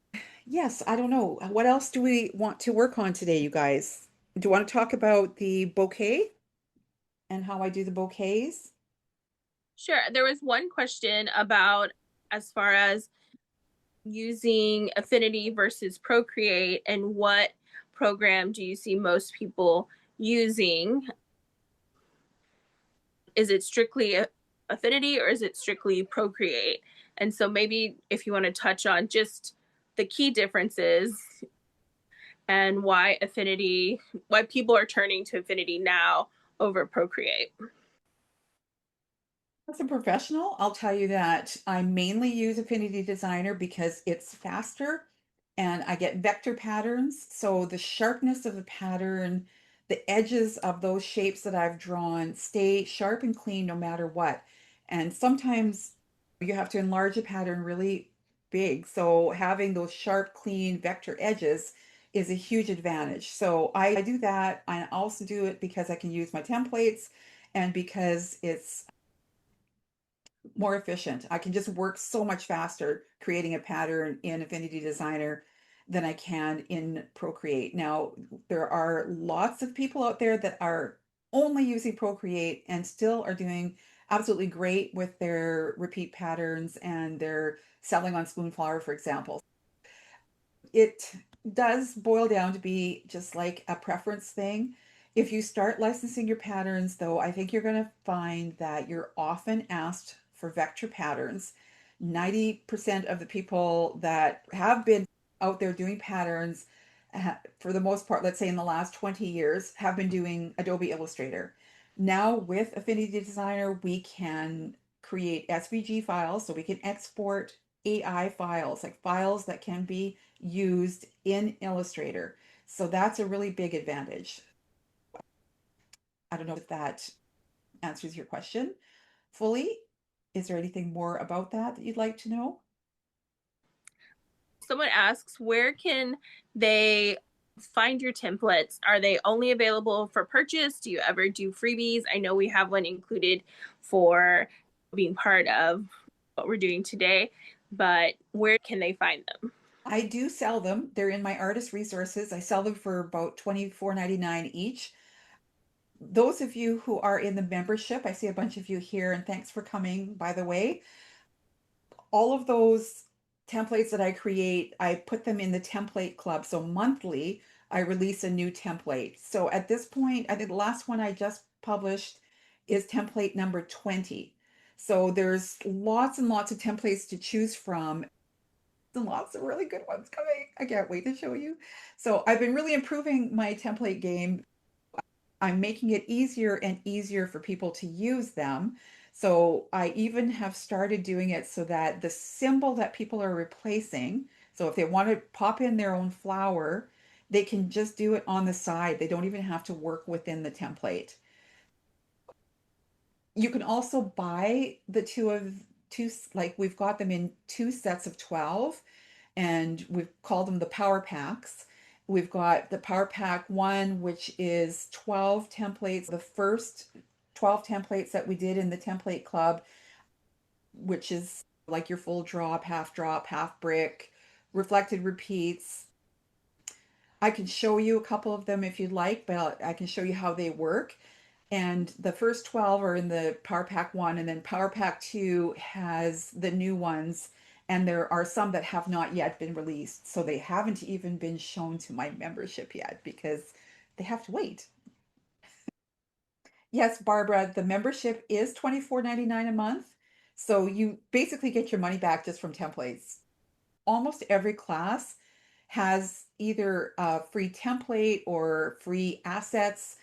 yes, I don't know. What else do we want to work on today, you guys? Do you want to talk about the bouquet and how I do the bouquets? Sure. There was one question about as far as using Affinity versus Procreate and what program do you see most people using? Is it strictly Affinity or is it strictly Procreate? And so maybe if you want to touch on just the key differences and why people are turning to Affinity now over Procreate. As a professional, I'll tell you that I mainly use Affinity Designer because it's faster and I get vector patterns. So the sharpness of the pattern, the edges of those shapes that I've drawn stay sharp and clean no matter what. And sometimes you have to enlarge a pattern really big. So having those sharp, clean vector edges is a huge advantage. So I do that. I also do it because I can use my templates and because it's more efficient. I can just work so much faster creating a pattern in Affinity Designer than I can in Procreate. Now, there are lots of people out there that are only using Procreate and still are doing absolutely great with their repeat patterns and their selling on Spoonflower, for example. It does boil down to be just like a preference thing. If you start licensing your patterns, though, I think you're going to find that you're often asked for vector patterns. 90% of the people that have been out there doing patterns, for the most part, let's say in the last 20 years, have been doing Adobe Illustrator. Now, with Affinity Designer, we can create SVG files, so we can export AI files, like files that can be used in Illustrator. So that's a really big advantage. I don't know if that answers your question fully. Is there anything more about that that you'd like to know? Someone asks, where can they find your templates? Are they only available for purchase? Do you ever do freebies? I know we have one included for being part of what we're doing today, but where can they find them? I do sell them. They're in my artist resources. I sell them for about $24.99 each. Those of you who are in the membership, I see a bunch of you here, and thanks for coming, by the way. All of those templates that I create, I put them in the template club. So monthly, I release a new template. So at this point, I think the last one I just published is template number 20. So there's lots and lots of templates to choose from and lots of really good ones coming. I can't wait to show you. So I've been really improving my template game. I'm making it easier and easier for people to use them. So I even have started doing it so that the symbol that people are replacing, so if they want to pop in their own flower, they can just do it on the side. They don't even have to work within the template. You can also buy the two, like we've got them in two sets of 12, and we've called them the power packs. We've got the power pack one, which is 12 templates. The first 12 templates that we did in the template club, which is like your full drop, half brick, reflected repeats. I can show you a couple of them if you'd like, but I can show you how they work. And the first 12 are in the Power Pack 1, and then Power Pack 2 has the new ones, and there are some that have not yet been released. So they haven't even been shown to my membership yet because they have to wait. Yes, Barbara, the membership is $24.99 a month. So you basically get your money back just from templates. Almost every class has either a free template or free assets.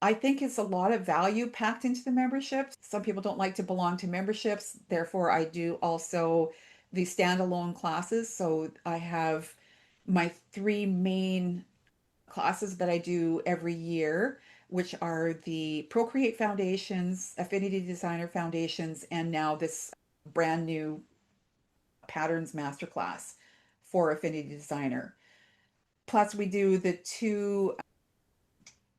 I think it's a lot of value packed into the membership. Some people don't like to belong to memberships. Therefore, I do also the standalone classes. So I have my three main classes that I do every year, which are the Procreate Foundations, Affinity Designer Foundations, and now this brand new Patterns Masterclass for Affinity Designer. Plus, we do the two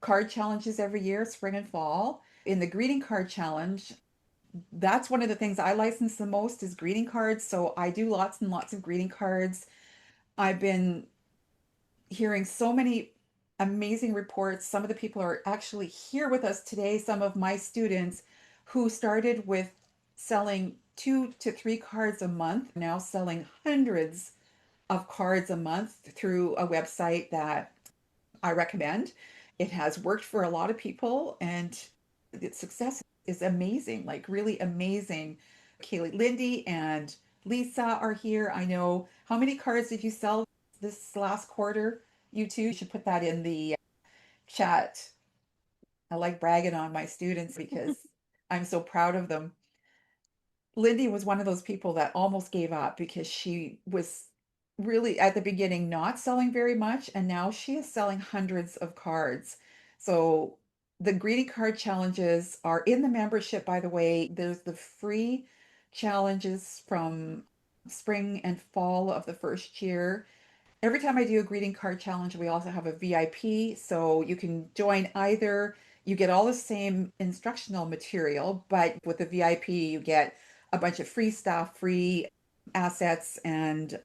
card challenges every year, spring and fall. In the greeting card challenge, that's one of the things I license the most is greeting cards. So I do lots and lots of greeting cards. I've been hearing so many amazing reports. Some of the people are actually here with us today. Some of my students who started with selling 2 to 3 cards a month, now selling hundreds of cards a month through a website that I recommend. It has worked for a lot of people and its success is amazing, like really amazing. Kaylee, Lindy, and Lisa are here. I know. How many cards did you sell this last quarter? You two should put that in the chat. I like bragging on my students because I'm so proud of them. Lindy was one of those people that almost gave up because she was really at the beginning not selling very much, and now she is selling hundreds of cards. So the greeting card challenges are in the membership, by the way. There's the free challenges from spring and fall of the first year. Every time I do a greeting card challenge, we also have a VIP, so you can join either. You get all the same instructional material, but with the VIP, you get a bunch of free stuff, free assets, and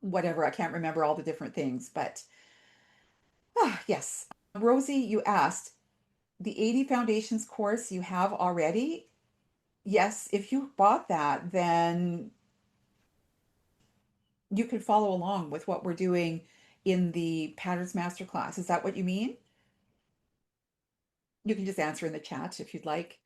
whatever. I can't remember all the different things, but yes. Rosie, you asked the 80 Foundations course you have already. Yes, if you bought that, then you can follow along with what we're doing in the Patterns Masterclass. Is that what you mean? You can just answer in the chat if you'd like.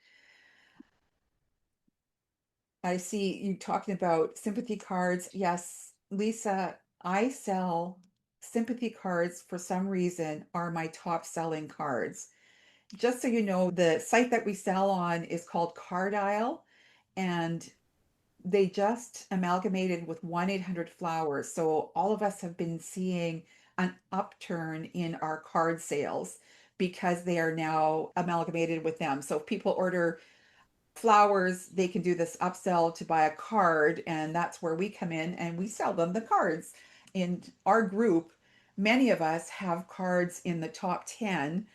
I see you talking about sympathy cards. Yes, Lisa, I sell sympathy cards for some reason are my top selling cards. Just so you know, the site that we sell on is called Cardile, and they just amalgamated with 1-800-Flowers. So all of us have been seeing an upturn in our card sales because they are now amalgamated with them. So if people order flowers, they can do this upsell to buy a card, and that's where we come in and we sell them the cards. In our group, many of us have cards in the top 10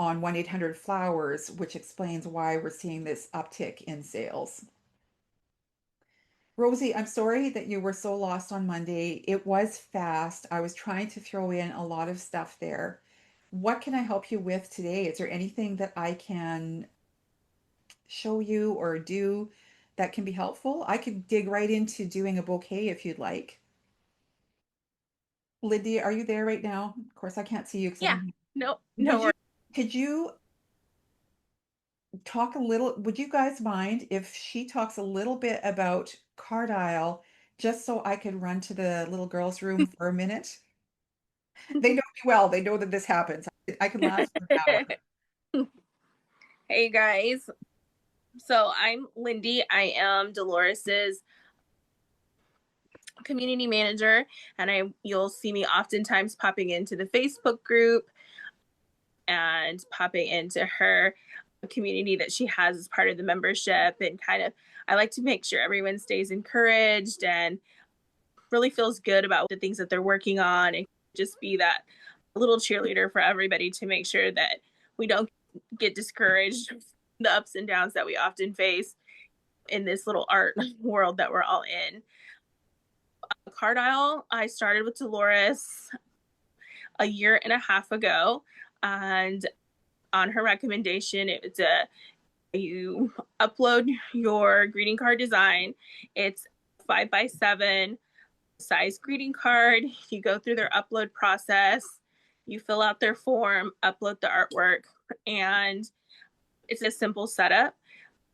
on 1-800-Flowers, which explains why we're seeing this uptick in sales. Rosie, I'm sorry that you were so lost on Monday. It was fast. I was trying to throw in a lot of stuff there. What can I help you with today? Is there anything that I can show you or do that can be helpful? I could dig right into doing a bouquet if you'd like. Lydia, are you there right now? Of course, I can't see you because I Yeah. don't. No, Would no you worries. could you talk a little, would you guys mind if she talks a little bit about Cardile, just so I could run to the little girls' room for a minute? They know me well. They know that this happens. I can last for an hour. Hey guys. So I'm Lindy. I am Dolores's community manager, and you'll see me oftentimes popping into the Facebook group and popping into her community that she has as part of the membership, and kind of I like to make sure everyone stays encouraged and really feels good about the things that they're working on, and just be that little cheerleader for everybody to make sure that we don't get discouraged, the ups and downs that we often face in this little art world that we're all in. Cardile, I started with Delores a year and a half ago, and on her recommendation, it's you upload your greeting card design. It's 5x7 size greeting card. You go through their upload process, you fill out their form, upload the artwork, and it's a simple setup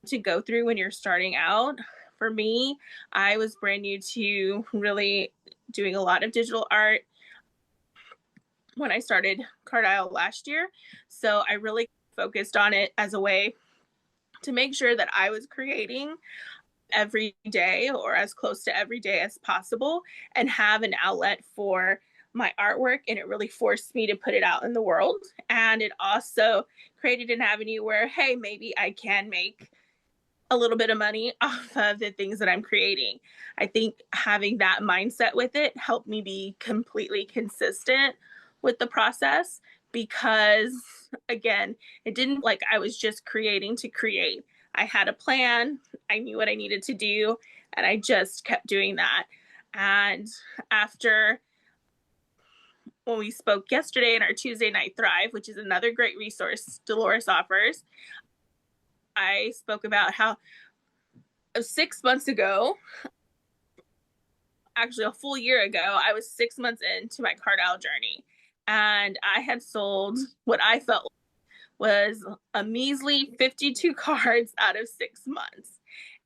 to go through when you're starting out. For me, I was brand new to really doing a lot of digital art when I started Cardile last year. So I really focused on it as a way to make sure that I was creating every day, or as close to every day as possible, and have an outlet for my artwork. And it really forced me to put it out in the world. And it also created an avenue where, hey, maybe I can make a little bit of money off of the things that I'm creating. I think having that mindset with it helped me be completely consistent with the process, because again, it didn't like I was just creating to create. I had a plan, I knew what I needed to do, and I just kept doing that. And after, when we spoke yesterday in our Tuesday Night Thrive, which is another great resource Delores offers, I spoke about how 6 months ago, actually a full year ago, I was 6 months into my Cardile journey, and I had sold what I felt was a measly 52 cards out of 6 months.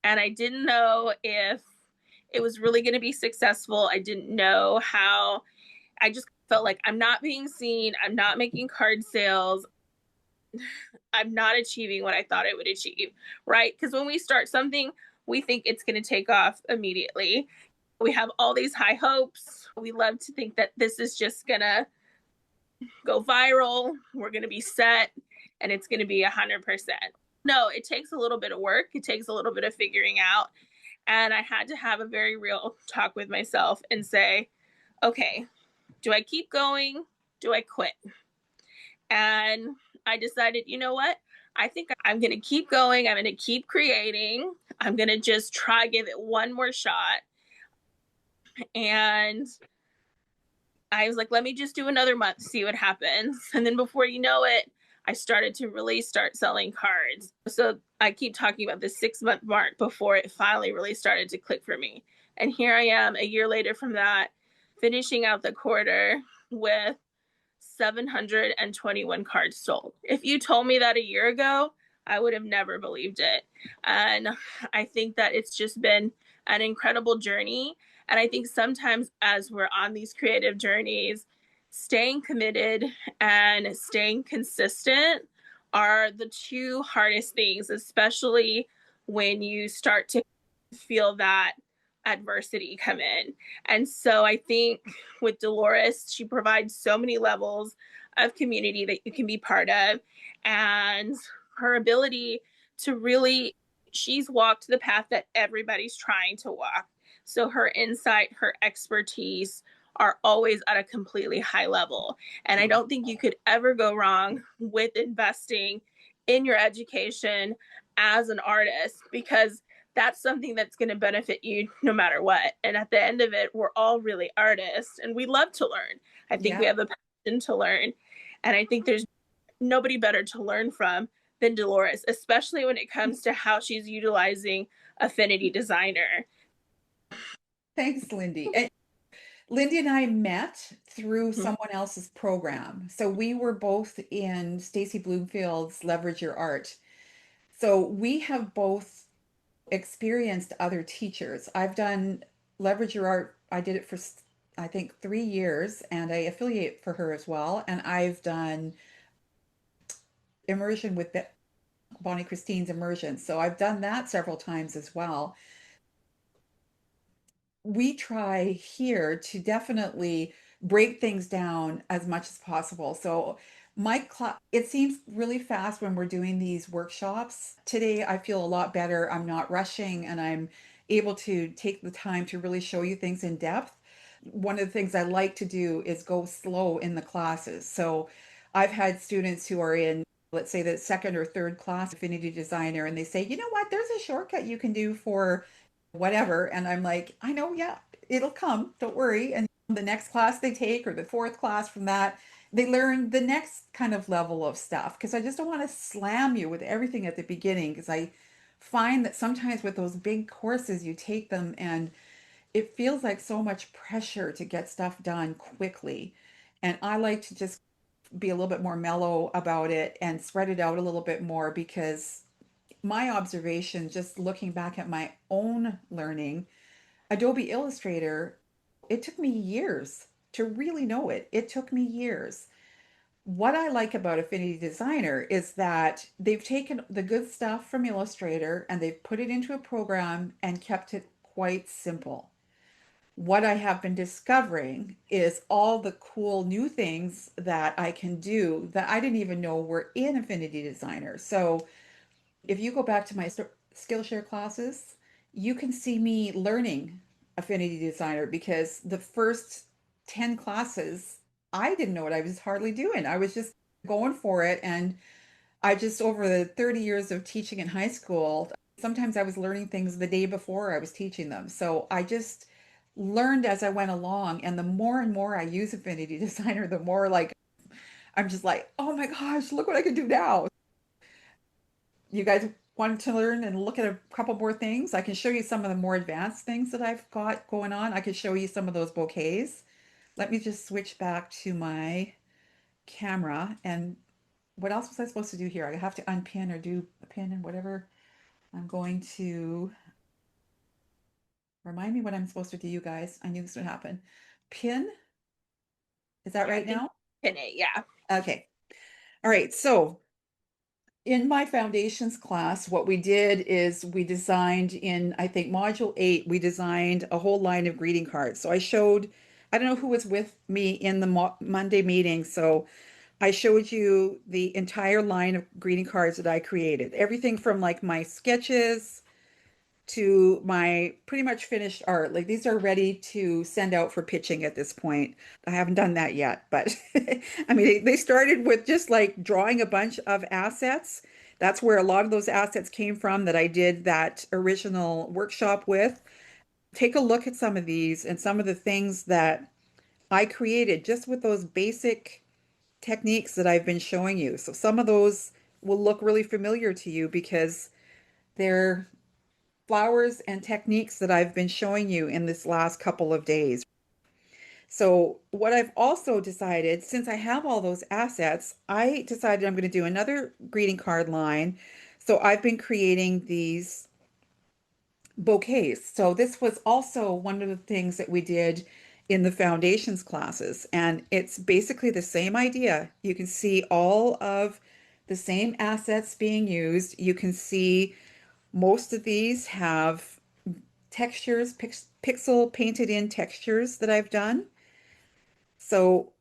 And I didn't know if it was really going to be successful. I didn't know how. I just felt like I'm not being seen. I'm not making card sales. I'm not achieving what I thought I would achieve, right? Because when we start something, we think it's going to take off immediately. We have all these high hopes. We love to think that this is just going to go viral. We're going to be set and it's going to be 100%. No, it takes a little bit of work. It takes a little bit of figuring out. And I had to have a very real talk with myself and say, okay, do I keep going? Do I quit? And I decided, you know what? I think I'm going to keep going. I'm going to keep creating. I'm going to just try, give it one more shot. And I was like, let me just do another month, see what happens. And then before you know it, I started to really start selling cards. So I keep talking about the 6-month mark before it finally really started to click for me. And here I am a year later from that, finishing out the quarter with 721 cards sold. If you told me that a year ago, I would have never believed it. And I think that it's just been an incredible journey. And I think sometimes as we're on these creative journeys, staying committed and staying consistent are the two hardest things, especially when you start to feel that adversity come in. And so I think with Delores, she provides so many levels of community that you can be part of. And her ability to really, she's walked the path that everybody's trying to walk. So her insight, her expertise are always at a completely high level. And I don't think you could ever go wrong with investing in your education as an artist, because that's something that's going to benefit you no matter what. And at the end of it, we're all really artists and we love to learn. I think we have a passion to learn. And I think there's nobody better to learn from than Delores, especially when it comes to how she's utilizing Affinity Designer. Thanks, Lindy. And Lindy and I met through someone else's program. So we were both in Stacy Bloomfield's Leverage Your Art. So we have both experienced other teachers. I've done Leverage Your Art. I did it for, I think, 3 years, and I affiliate for her as well. And I've done immersion with Bonnie Christine's immersion. So I've done that several times as well. We try here to definitely break things down as much as possible. So my class, it seems really fast when we're doing these workshops. Today, I feel a lot better. I'm not rushing and I'm able to take the time to really show you things in depth. One of the things I like to do is go slow in the classes. So I've had students who are in, let's say, the second or third class Affinity Designer, and they say, you know what, there's a shortcut you can do for whatever. And I'm like, I know, yeah, it'll come, don't worry. And the next class they take, or the fourth class from that, they learn the next kind of level of stuff. Because I just don't want to slam you with everything at the beginning, because I find that sometimes with those big courses, you take them and it feels like so much pressure to get stuff done quickly. And I like to just be a little bit more mellow about it and spread it out a little bit more, because my observation, just looking back at my own learning, Adobe Illustrator, it took me years to really know it. It took me years. What I like about Affinity Designer is that they've taken the good stuff from Illustrator and they've put it into a program and kept it quite simple. What I have been discovering is all the cool new things that I can do that I didn't even know were in Affinity Designer. So if you go back to my Skillshare classes, you can see me learning Affinity Designer, because the first 10 classes, I didn't know what I was hardly doing. I was just going for it. And I just, over the 30 years of teaching in high school, sometimes I was learning things the day before I was teaching them. So I just learned as I went along. And the more and more I use Affinity Designer, the more like I'm just like, oh my gosh, look what I can do now. You guys want to learn and look at a couple more things? I can show you some of the more advanced things that I've got going on. I can show you some of those bouquets. Let me just switch back to my camera. And what else was I supposed to do here? I have to unpin or do a pin and whatever. I'm going to remind me what I'm supposed to do, you guys. I knew this would happen. Pin? Is that right now? Pin it, yeah. Okay. All right. So In my foundations class, what we did is we designed in, I think, module 8, we designed a whole line of greeting cards. So I showed, I don't know who was with me in the Monday meeting. So I showed you the entire line of greeting cards that I created. Everything from like my sketches to my pretty much finished art. Like these are ready to send out for pitching at this point. I haven't done that yet, but I mean, they started with just like drawing a bunch of assets. That's where a lot of those assets came from that I did that original workshop with. Take a look at some of these and some of the things that I created just with those basic techniques that I've been showing you. So some of those will look really familiar to you because they're flowers and techniques that I've been showing you in this last couple of days. So what I've also decided, since I have all those assets, I decided I'm going to do another greeting card line. So I've been creating these bouquets. So this was also one of the things that we did in the foundations classes. And it's basically the same idea. You can see all of the same assets being used. You can see most of these have textures, pixel painted in textures that I've done. So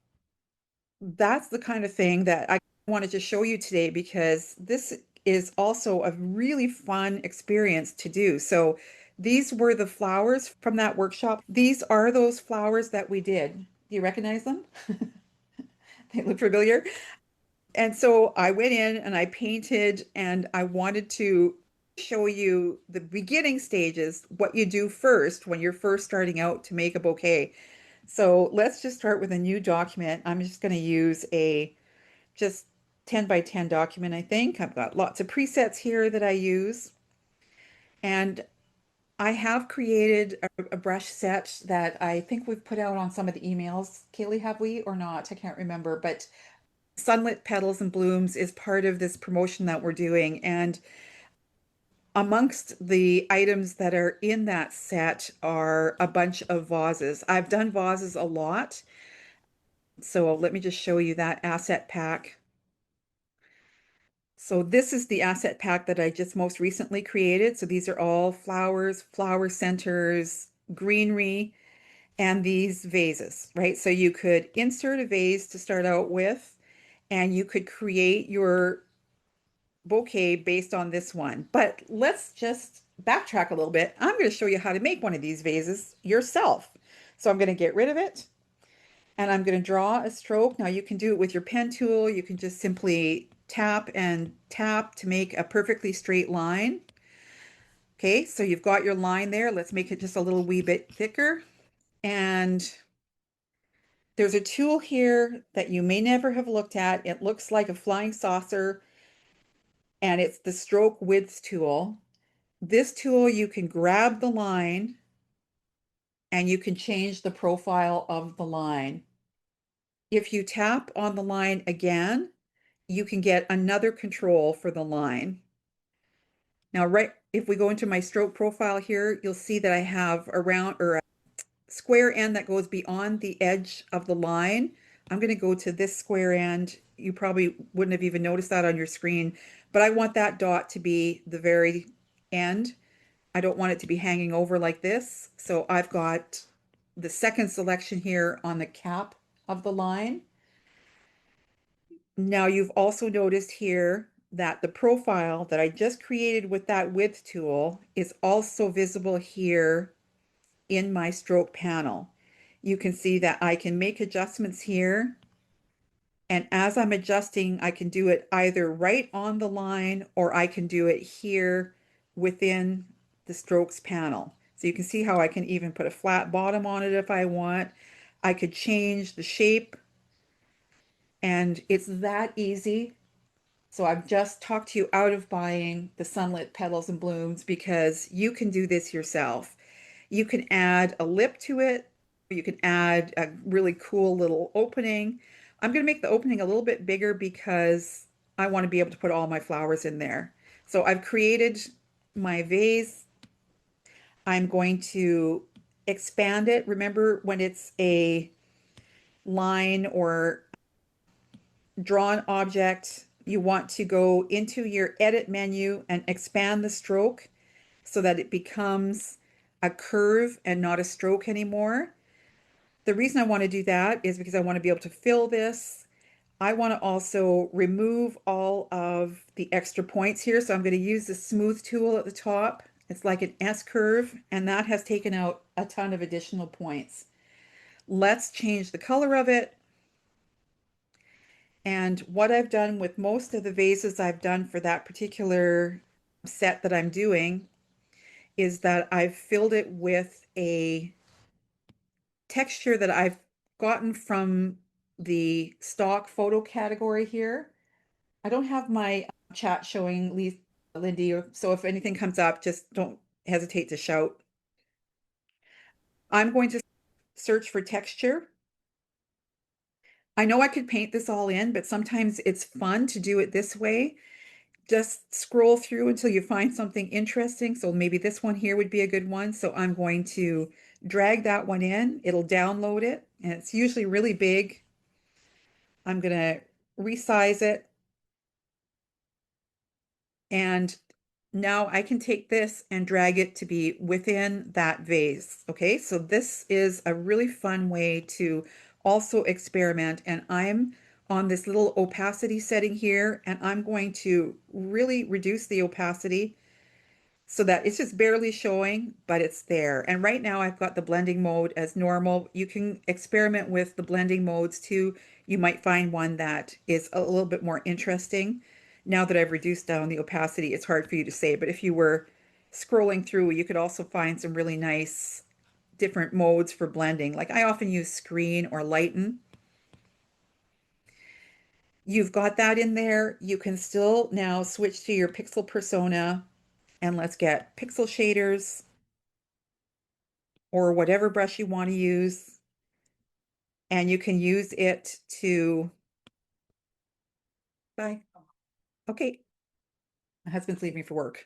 that's the kind of thing that I wanted to show you today because this is also a really fun experience to do. So these were the flowers from that workshop. These are those flowers that we did. Do you recognize them? They look familiar. And so I went in and I painted and I wanted to show you the beginning stages, what you do first when you're first starting out to make a bouquet. So let's just start with a new document. I'm just going to use a just 10 by 10 document, I think. I've got lots of presets here that I use. And I have created a brush set that I think we've put out on some of the emails. Kaylee, have we or not? I can't remember, but Sunlit Petals and Blooms is part of this promotion that we're doing. And amongst the items that are in that set are a bunch of vases. I've done vases a lot. So let me just show you that asset pack. So this is the asset pack that I just most recently created. So these are all flowers, flower centers, greenery, and these vases, right? So you could insert a vase to start out with, and you could create your bouquet based on this one. But let's just backtrack a little bit. I'm going to show you how to make one of these vases yourself. So I'm going to get rid of it and I'm going to draw a stroke. Now you can do it with your pen tool. You can just simply tap and tap to make a perfectly straight line. Okay, so you've got your line there. Let's make it just a little wee bit thicker. And there's a tool here that you may never have looked at. It looks like a flying saucer and it's the stroke width tool. This tool, you can grab the line and you can change the profile of the line. If you tap on the line again, you can get another control for the line. Now, right, if we go into my stroke profile here, you'll see that I have a round or a square end that goes beyond the edge of the line. I'm going to go to this square end. You probably wouldn't have even noticed that on your screen, but I want that dot to be the very end. I don't want it to be hanging over like this. So I've got the second selection here on the cap of the line. Now you've also noticed here that the profile that I just created with that width tool is also visible here in my stroke panel. You can see that I can make adjustments here. And as I'm adjusting, I can do it either right on the line or I can do it here within the strokes panel. So you can see how I can even put a flat bottom on it if I want. I could change the shape and it's that easy. So I've just talked you out of buying the Sunlit Petals and Blooms because you can do this yourself. You can add a lip to it. You can add a really cool little opening. I'm going to make the opening a little bit bigger because I want to be able to put all my flowers in there. So I've created my vase. I'm going to expand it. Remember when it's a line or drawn object, you want to go into your edit menu and expand the stroke so that it becomes a curve and not a stroke anymore. The reason I want to do that is because I want to be able to fill this. I want to also remove all of the extra points here. So I'm going to use the smooth tool at the top. It's like an S curve, and that has taken out a ton of additional points. Let's change the color of it. And what I've done with most of the vases I've done for that particular set that I'm doing is that I've filled it with a texture that I've gotten from the stock photo category here. I don't have my chat showing Lindy, so if anything comes up, just don't hesitate to shout. I'm going to search for texture. I know I could paint this all in, but sometimes it's fun to do it this way. Just scroll through until you find something interesting. So maybe this one here would be a good one. So I'm going to drag that one in. It'll download it, and it's usually really big. I'm going to resize it. And now I can take this and drag it to be within that vase. Okay, so this is a really fun way to also experiment. And I'm on this little opacity setting here, and I'm going to really reduce the opacity so that it's just barely showing, but it's there. And right now I've got the blending mode as normal. You can experiment with the blending modes too. You might find one that is a little bit more interesting. Now that I've reduced down the opacity, it's hard for you to say, but if you were scrolling through, you could also find some really nice different modes for blending. Like I often use screen or lighten. You've got that in there. You can still now switch to your pixel persona, and let's get pixel shaders or whatever brush you want to use. And you can use it to, bye. Okay. My husband's leaving for work.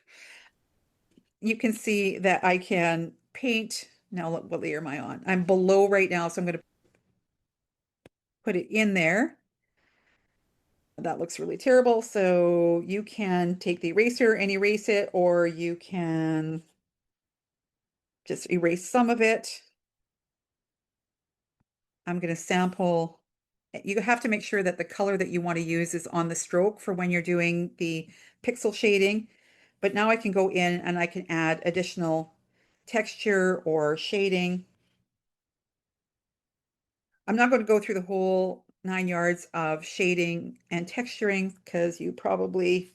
You can see that I can paint. Now, what layer am I on? I'm below right now, so I'm going to put it in there. That looks really terrible. So you can take the eraser and erase it, or you can just erase some of it. I'm going to sample. You have to make sure that the color that you want to use is on the stroke for when you're doing the pixel shading. But now I can go in and I can add additional texture or shading. I'm not going to go through the whole 9 yards of shading and texturing because you probably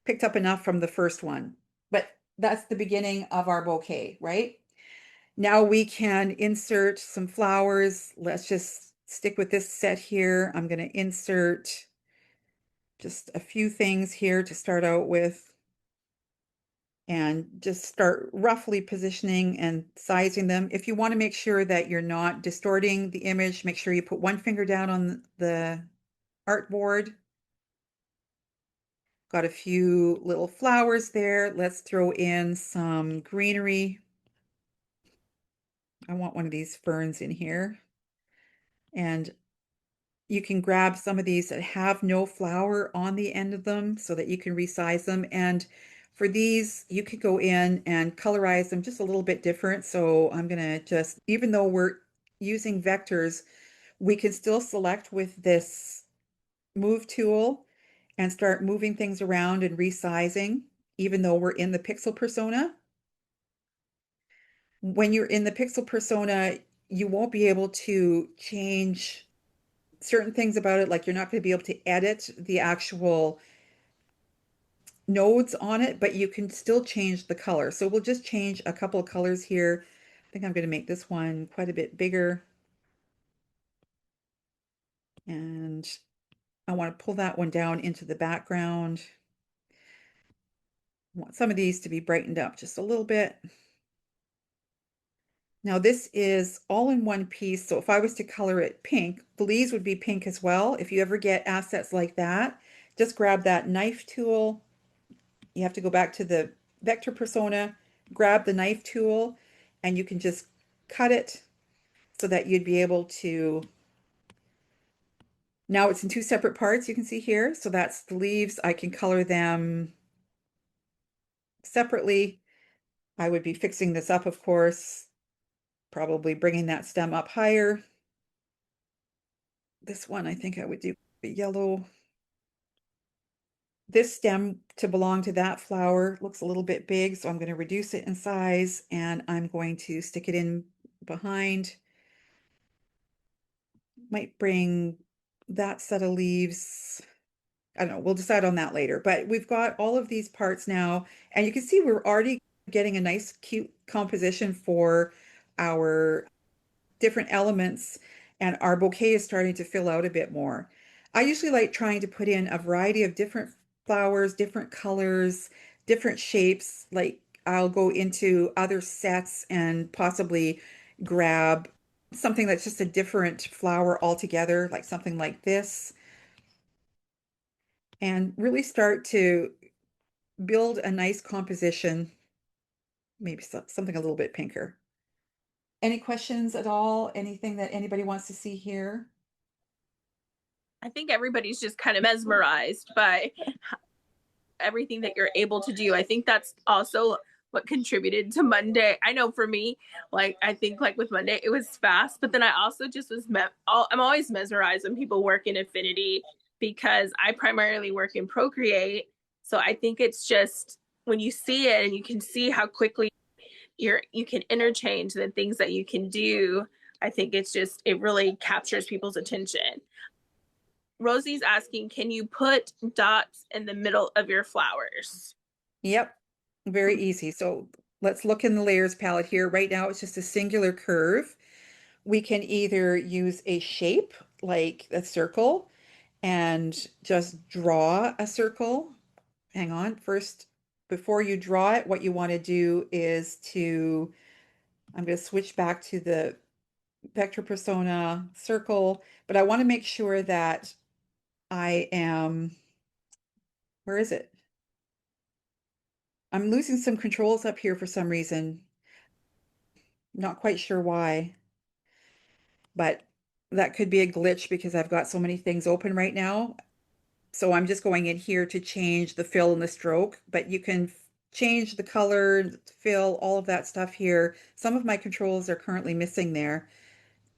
picked up enough from the first one. But that's the beginning of our bouquet, right? Now we can insert some flowers. Let's just stick with this set here. I'm going to insert just a few things here to start out with and just start roughly positioning and sizing them. If you want to make sure that you're not distorting the image, make sure you put one finger down on the artboard. Got a few little flowers there. Let's throw in some greenery. I want one of these ferns in here. And you can grab some of these that have no flower on the end of them so that you can resize them. And for these, you could go in and colorize them just a little bit different. So I'm going to just, even though we're using vectors, we can still select with this move tool and start moving things around and resizing, even though we're in the pixel persona. When you're in the pixel persona, you won't be able to change certain things about it, like you're not going to be able to edit the actual nodes on it, but you can still change the color. So we'll just change a couple of colors here. I think I'm going to make this one quite a bit bigger. And I want to pull that one down into the background. I want some of these to be brightened up just a little bit. Now this is all in one piece. So if I was to color it pink, the leaves would be pink as well. If you ever get assets like that, just grab that knife tool. You have to go back to the vector persona, grab the knife tool, and you can just cut it so that you'd be able to Now it's in two separate parts, you can see here. So that's the leaves. I can color them separately. I would be fixing this up, of course, probably bringing that stem up higher. This one, I think I would do yellow. This stem to belong to that flower looks a little bit big, so I'm going to reduce it in size and I'm going to stick it in behind. Might bring that set of leaves. I don't know, we'll decide on that later. But we've got all of these parts now, and you can see we're already getting a nice, cute composition for our different elements, and our bouquet is starting to fill out a bit more. I usually like trying to put in a variety of different flowers, different colors, different shapes. Like I'll go into other sets and possibly grab something that's just a different flower altogether, like something like this, and really start to build a nice composition, maybe something a little bit pinker. Any questions at all? Anything that anybody wants to see here? I think everybody's just kind of mesmerized by everything that you're able to do. I think that's also what contributed to Monday. I know for me, like I think like with Monday, it was fast, but then I also just was I'm always mesmerized when people work in Affinity because I primarily work in Procreate. So I think it's just when you see it and you can see how quickly you can interchange the things that you can do. I think it's just it really captures people's attention. Rosie's asking, can you put dots in the middle of your flowers? Yep, very easy. So let's look in the layers palette here. Right now, it's just a singular curve. We can either use a shape like a circle and just draw a circle. Hang on, first, before you draw it, what you want to do is I'm going to switch back to the vector persona circle, but I want to make sure that I am, where is it? I'm losing some controls up here for some reason. Not quite sure why, but that could be a glitch because I've got so many things open right now. So I'm just going in here to change the fill and the stroke, but you can change the color, fill, all of that stuff here. Some of my controls are currently missing there.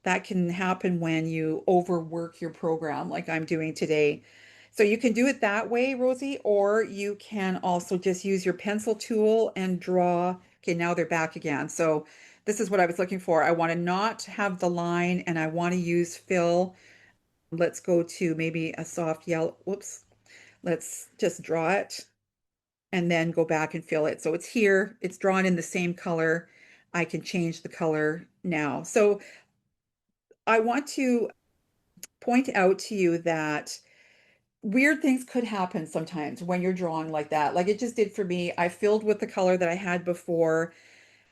That can happen when you overwork your program like I'm doing today. So you can do it that way, Rosie, or you can also just use your pencil tool and draw. Okay, now they're back again. So this is what I was looking for. I want to not have the line and I want to use fill. Let's go to maybe a soft yellow. Whoops. Let's just draw it and then go back and fill it. So it's here, it's drawn in the same color. I can change the color now. So I want to point out to you that weird things could happen sometimes when you're drawing like that. Like it just did for me. I filled with the color that I had before.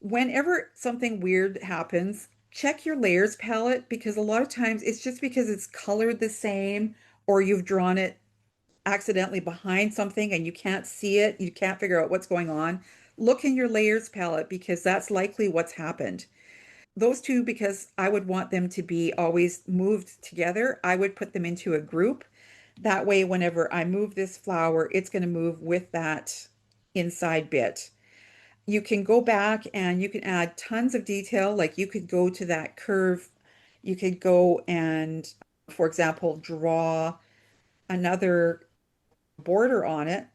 Whenever something weird happens, check your layers palette because a lot of times it's just because it's colored the same or you've drawn it accidentally behind something and you can't see it. You can't figure out what's going on. Look in your layers palette because that's likely what's happened. Those two, because I would want them to be always moved together, I would put them into a group. That way, whenever I move this flower, it's going to move with that inside bit. You can go back and you can add tons of detail. Like you could go to that curve. You could go and, for example, draw another border on it,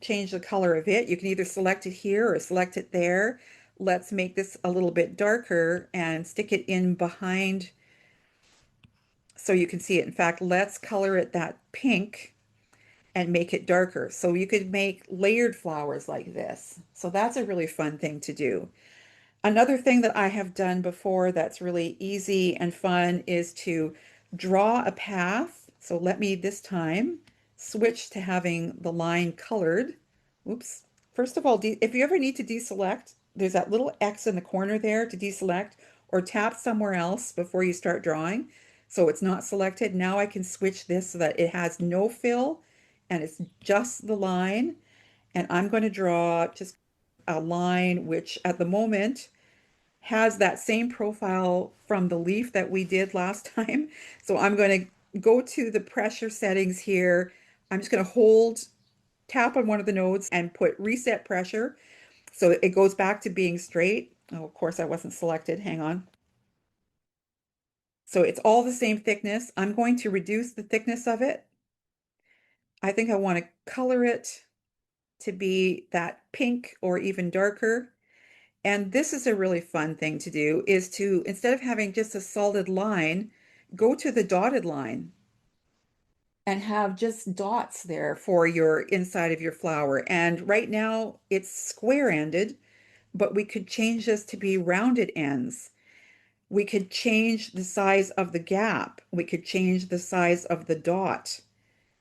change the color of it. You can either select it here or select it there. Let's make this a little bit darker and stick it in behind so you can see it. In fact, let's color it that pink and make it darker. So you could make layered flowers like this. So that's a really fun thing to do. Another thing that I have done before that's really easy and fun is to draw a path. So let me this time switch to having the line colored. Oops. First of all, if you ever need to deselect, there's that little X in the corner there to deselect or tap somewhere else before you start drawing. So it's not selected. Now I can switch this so that it has no fill and it's just the line. And I'm going to draw just a line which at the moment has that same profile from the leaf that we did last time. So I'm going to go to the pressure settings here. I'm just going to tap on one of the nodes and put reset pressure. So it goes back to being straight. Oh, of course, I wasn't selected. Hang on. So it's all the same thickness. I'm going to reduce the thickness of it. I think I want to color it to be that pink or even darker. And this is a really fun thing to do, is to, instead of having just a solid line, go to the dotted line and have just dots there for your inside of your flower. And right now it's square-ended, but we could change this to be rounded ends. We could change the size of the gap. We could change the size of the dot.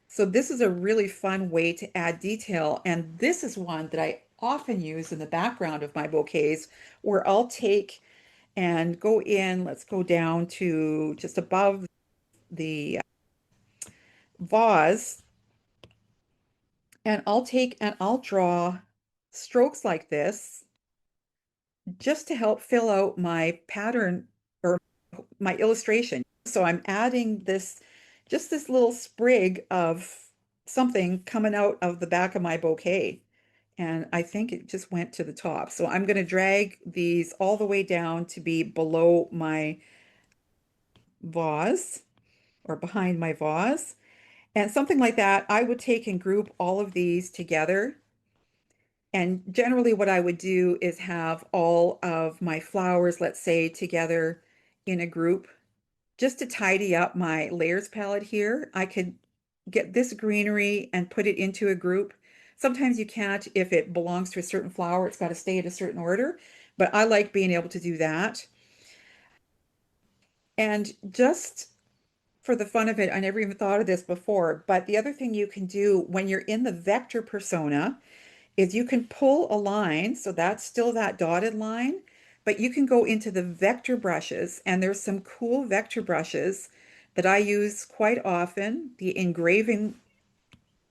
So this is a really fun way to add detail. And this is one that I often use in the background of my bouquets, where I'll take and go in, let's go down to just above the vase, and I'll take and I'll draw strokes like this just to help fill out my pattern or my illustration. So I'm adding this, just this little sprig of something coming out of the back of my bouquet. And I think it just went to the top. So I'm going to drag these all the way down to be below my vase or behind my vase. And something like that, I would take and group all of these together. And generally what I would do is have all of my flowers, let's say, together in a group. Just to tidy up my layers palette here, I could get this greenery and put it into a group. Sometimes you can't if it belongs to a certain flower, it's got to stay in a certain order, but I like being able to do that. And just for the fun of it, I never even thought of this before, but the other thing you can do when you're in the vector persona is you can pull a line, so that's still that dotted line, but you can go into the vector brushes, and there's some cool vector brushes that I use quite often. The engraving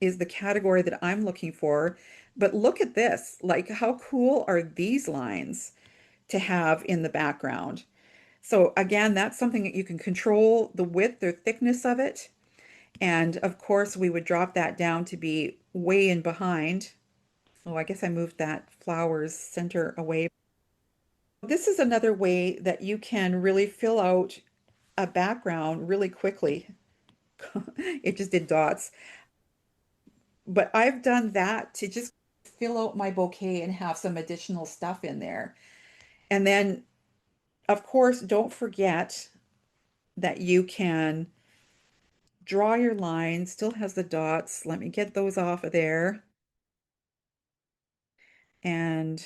is the category that I'm looking for, but look at this, like how cool are these lines to have in the background? So again, that's something that you can control the width or thickness of it. And of course, we would drop that down to be way in behind. Oh, I guess I moved that flower's center away. This is another way that you can really fill out a background really quickly. It just did dots. But I've done that to just fill out my bouquet and have some additional stuff in there. And then, of course, don't forget that you can draw your line, still has the dots. Let me get those off of there. And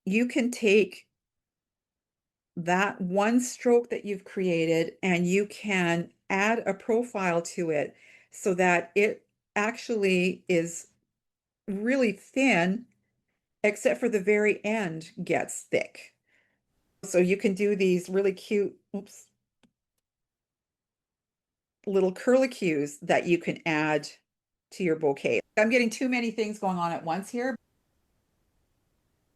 you can take that one stroke that you've created and you can add a profile to it so that it actually is really thin, except for the very end gets thick. So you can do these really cute, oops, little curlicues that you can add to your bouquet. I'm getting too many things going on at once here.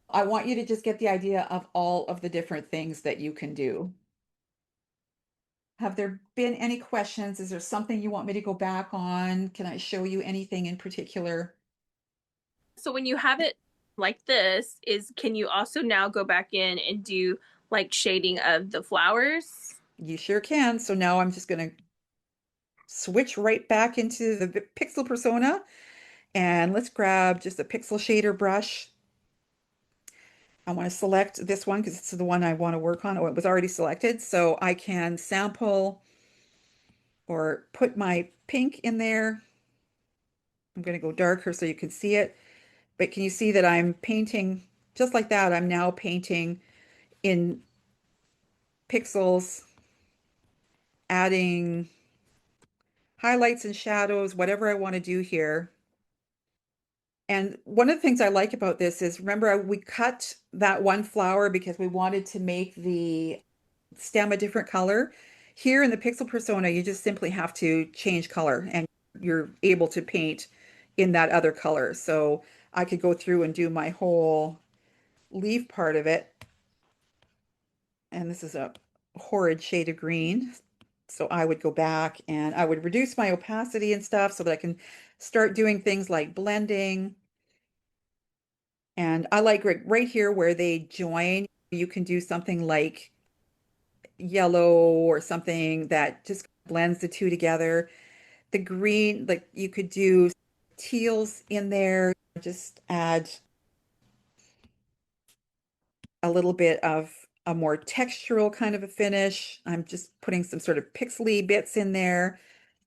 I want you to just get the idea of all of the different things that you can do. Have there been any questions? Is there something you want me to go back on? Can I show you anything in particular? So when you have it like this, can you also now go back in and do like shading of the flowers? You sure can. So now I'm just going to switch right back into the pixel persona, and let's grab just a pixel shader brush. I want to select this one because it's the one I want to work on. Oh, it was already selected. So I can sample or put my pink in there. I'm going to go darker so you can see it. But can you see that I'm painting just like that? I'm now painting in pixels, adding highlights and shadows, whatever I want to do here. And one of the things I like about this is, remember, we cut that one flower because we wanted to make the stem a different color. Here in the pixel persona, you just simply have to change color and you're able to paint in that other color. So I could go through and do my whole leaf part of it. And this is a horrid shade of green. So I would go back and I would reduce my opacity and stuff so that I can start doing things like blending. And I like right here where they join, you can do something like yellow or something that just blends the two together. The green, like you could do teals in there, just add a little bit of a more textural kind of a finish. I'm just putting some sort of pixely bits in there.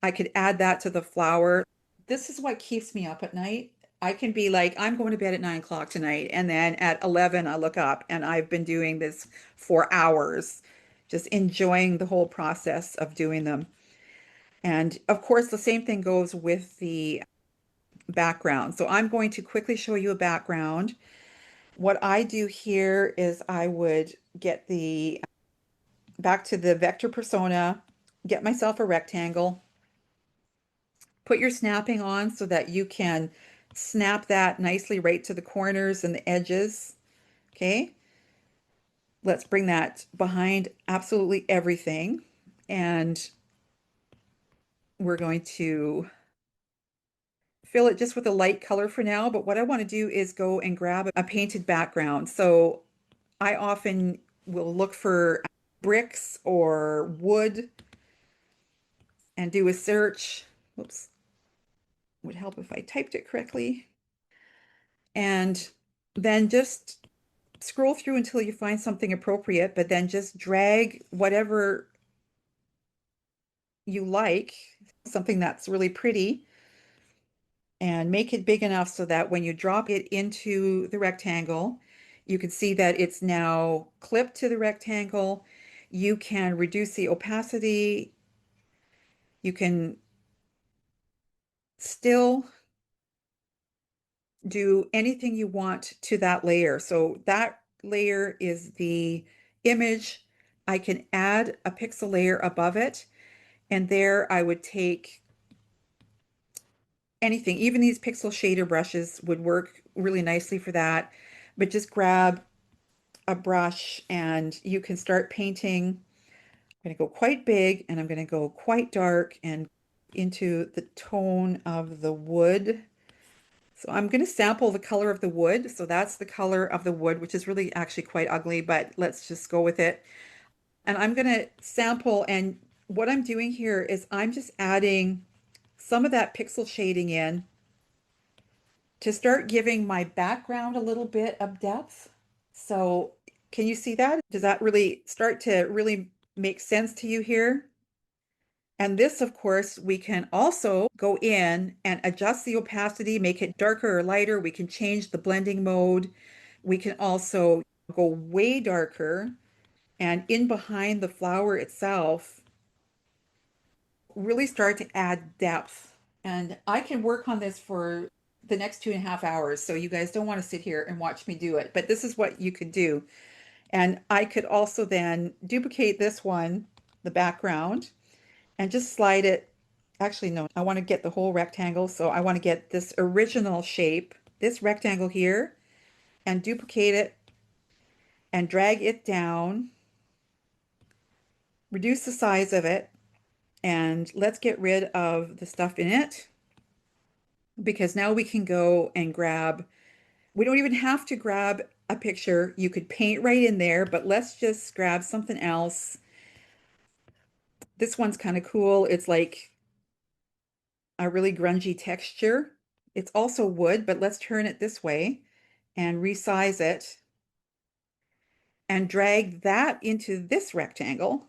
I could add that to the flower. This is what keeps me up at night. I can be like, I'm going to bed at 9 o'clock tonight. And then at 11, I look up and I've been doing this for hours, just enjoying the whole process of doing them. And of course, the same thing goes with the background. So I'm going to quickly show you a background. What I do here is I would get the back to the vector persona, get myself a rectangle, put your snapping on so that you can snap that nicely right to the corners and the edges. Okay, let's bring that behind absolutely everything. And we're going to fill it just with a light color for now. But what I want to do is go and grab a painted background. So I often will look for bricks or wood and do a search. Whoops, would help if I typed it correctly. And then just scroll through until you find something appropriate, but then just drag whatever you like, something that's really pretty, and make it big enough so that when you drop it into the rectangle, you can see that it's now clipped to the rectangle. You can reduce the opacity. You can still do anything you want to that layer. So that layer is the image. I can add a pixel layer above it, and there I would take anything, even these pixel shader brushes would work really nicely for that. But just grab a brush and you can start painting. I'm going to go quite big and I'm going to go quite dark and into the tone of the wood. So I'm going to sample the color of the wood. So that's the color of the wood, which is really actually quite ugly, but let's just go with it. And I'm going to sample, and what I'm doing here is I'm just adding some of that pixel shading in to start giving my background a little bit of depth. So can you see that? Does that really start to really make sense to you here? And this, of course, we can also go in and adjust the opacity, make it darker or lighter. We can change the blending mode. We can also go way darker and in behind the flower itself, really start to add depth. And I can work on this for the next 2.5 hours. So you guys don't want to sit here and watch me do it, but this is what you could do. And I could also then duplicate this one, the background, and just slide it. Actually, no, I want to get the whole rectangle. So I want to get this original shape, this rectangle here, and duplicate it and drag it down, reduce the size of it, and let's get rid of the stuff in it because now we can go and grab, we don't even have to grab a picture. You could paint right in there, but let's just grab something else. This one's kind of cool. It's like a really grungy texture. It's also wood, but let's turn it this way and resize it and drag that into this rectangle.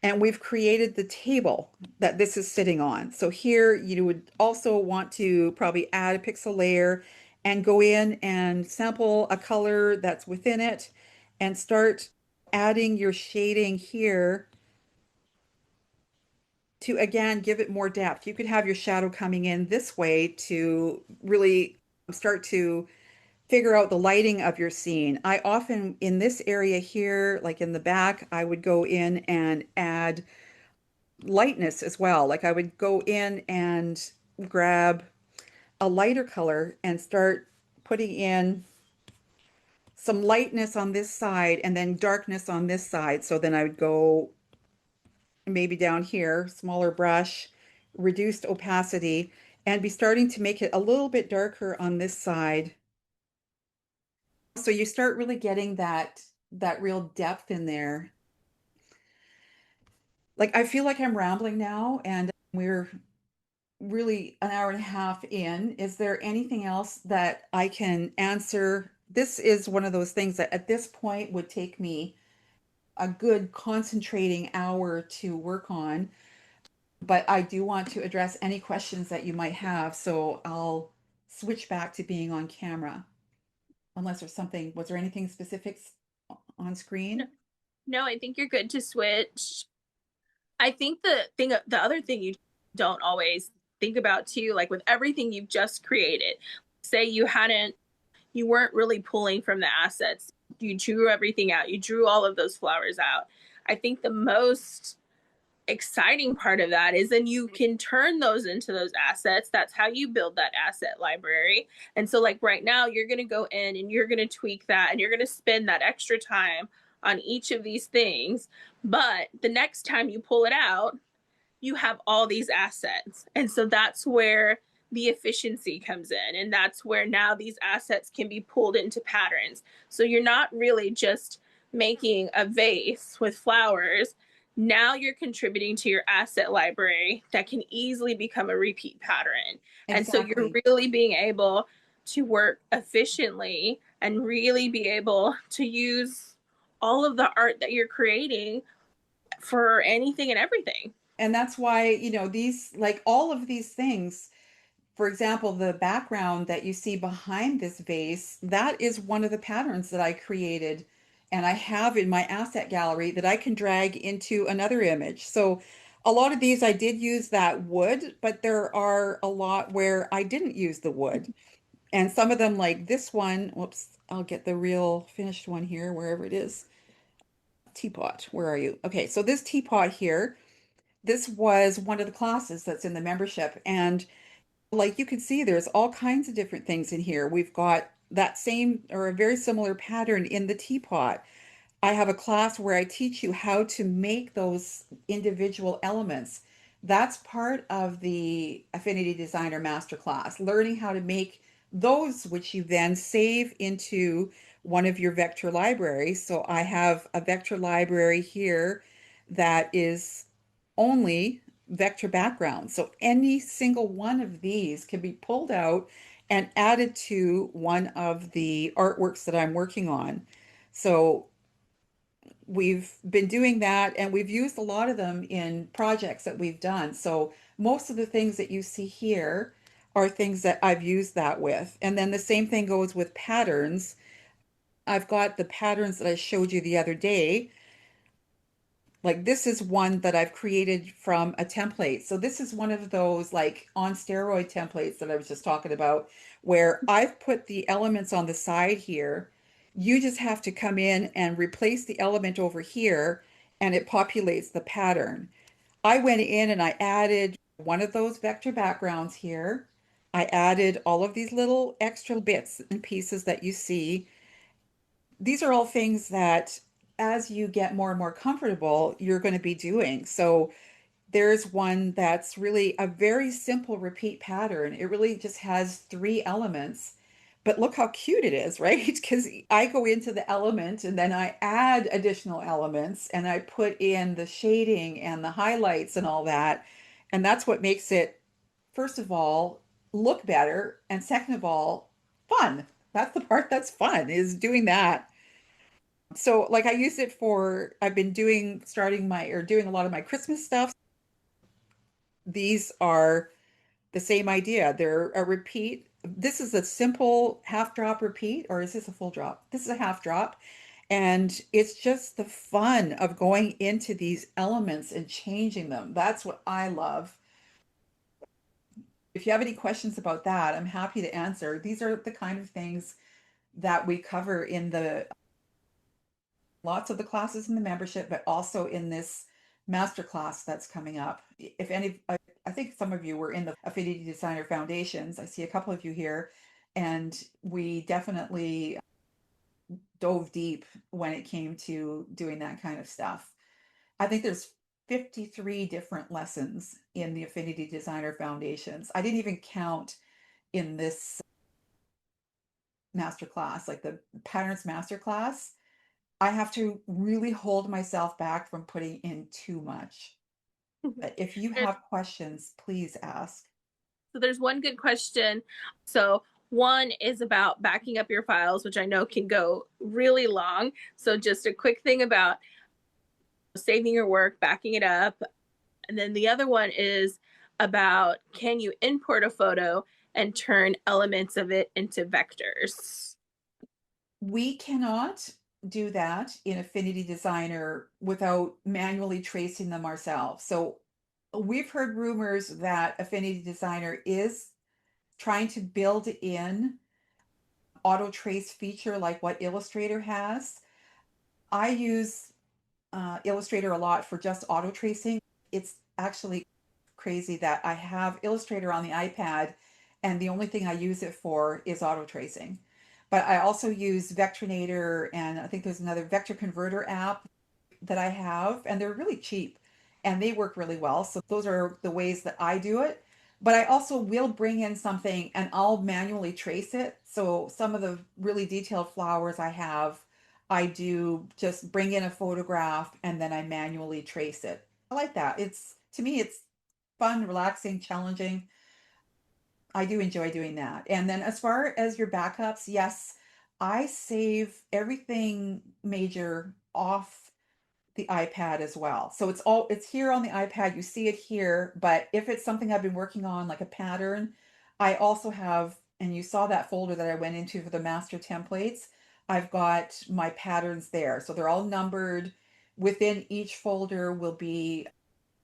And we've created the table that this is sitting on. So here you would also want to probably add a pixel layer and go in and sample a color that's within it and start adding your shading here to, again, give it more depth. You could have your shadow coming in this way to really start to figure out the lighting of your scene. I often, in this area here, like in the back, I would go in and add lightness as well. Like I would go in and grab a lighter color and start putting in some lightness on this side and then darkness on this side. So then I would go maybe down here, smaller brush, reduced opacity, and be starting to make it a little bit darker on this side. So you start really getting that real depth in there. Like I feel like I'm rambling now and we're really an hour and a half in. Is there anything else that I can answer? This is one of those things that at this point would take me a good concentrating hour to work on, but I do want to address any questions that you might have. So I'll switch back to being on camera. Unless there's something, was there anything specific on screen? No, I think you're good to switch. I think the other thing you don't always think about too, like with everything you've just created, say you weren't really pulling from the assets. You drew everything out. You drew all of those flowers out. I think the most exciting part of that is then you can turn those into those assets. That's how you build that asset library. And so like right now you're going to go in and you're going to tweak that and you're going to spend that extra time on each of these things. But the next time you pull it out, you have all these assets. And so that's where the efficiency comes in. And that's where now these assets can be pulled into patterns. So you're not really just making a vase with flowers. Now you're contributing to your asset library that can easily become a repeat pattern. And so you're Exactly. really being able to work efficiently and really be able to use all of the art that you're creating for anything and everything. And that's why, you know, these, like all of these things, for example, the background that you see behind this vase, that is one of the patterns that I created and I have in my asset gallery that I can drag into another image. So a lot of these I did use that wood, but there are a lot where I didn't use the wood. And some of them, like this one, whoops, I'll get the real finished one here, wherever it is. Teapot, where are you? Okay, so this teapot here, this was one of the classes that's in the membership. And like you can see, there's all kinds of different things in here. We've got that same or a very similar pattern in the teapot. I have a class where I teach you how to make those individual elements. That's part of the Affinity Designer Masterclass, learning how to make those, which you then save into one of your vector libraries. So I have a vector library here that is only vector background. So any single one of these can be pulled out and added to one of the artworks that I'm working on. So we've been doing that and we've used a lot of them in projects that we've done. So most of the things that you see here are things that I've used that with. And then the same thing goes with patterns. I've got the patterns that I showed you the other day. Like this is one that I've created from a template. So this is one of those like on steroid templates that I was just talking about, where I've put the elements on the side here. You just have to come in and replace the element over here and it populates the pattern. I went in and I added one of those vector backgrounds here. I added all of these little extra bits and pieces that you see. These are all things that as you get more and more comfortable, you're going to be doing. So there's one that's really a very simple repeat pattern. It really just has three elements, but look how cute it is, right? Because I go into the element and then I add additional elements and I put in the shading and the highlights and all that. And that's what makes it, first of all, look better. And second of all, fun. That's the part that's fun, is doing that. So like I use it for, I've been doing, starting my, or doing a lot of my Christmas stuff. These are the same idea. They're a repeat. This is a simple half drop repeat, or is this a full drop? This is a half drop. And it's just the fun of going into these elements and changing them. That's what I love. If you have any questions about that, I'm happy to answer. These are the kind of things that we cover in the lots of the classes in the membership, but also in this master class that's coming up. If any, I think some of you were in the Affinity Designer Foundations. I see a couple of you here, and we definitely dove deep when it came to doing that kind of stuff. I think there's 53 different lessons in the Affinity Designer Foundations. I didn't even count in this masterclass, like the patterns masterclass. I have to really hold myself back from putting in too much. But if you have questions, please ask. So there's one good question. So one is about backing up your files, which I know can go really long. So just a quick thing about saving your work, backing it up. And then the other one is about, can you import a photo and turn elements of it into vectors? We cannot do that in Affinity Designer without manually tracing them ourselves. So we've heard rumors that Affinity Designer is trying to build in auto trace feature like what Illustrator has. I use Illustrator a lot for just auto tracing. It's actually crazy that I have Illustrator on the iPad and the only thing I use it for is auto tracing. But I also use Vectorinator, and I think there's another vector converter app that I have, and they're really cheap and they work really well. So those are the ways that I do it. But I also will bring in something and I'll manually trace it. So some of the really detailed flowers I have, I do just bring in a photograph and then I manually trace it. I like that. It's, to me, it's fun, relaxing, challenging. I do enjoy doing that. And then as far as your backups, yes, I save everything major off the iPad as well. So it's here on the iPad. You see it here, but if it's something I've been working on, like a pattern, I also have, and you saw that folder that I went into for the master templates. I've got my patterns there. So they're all numbered. Within each folder will be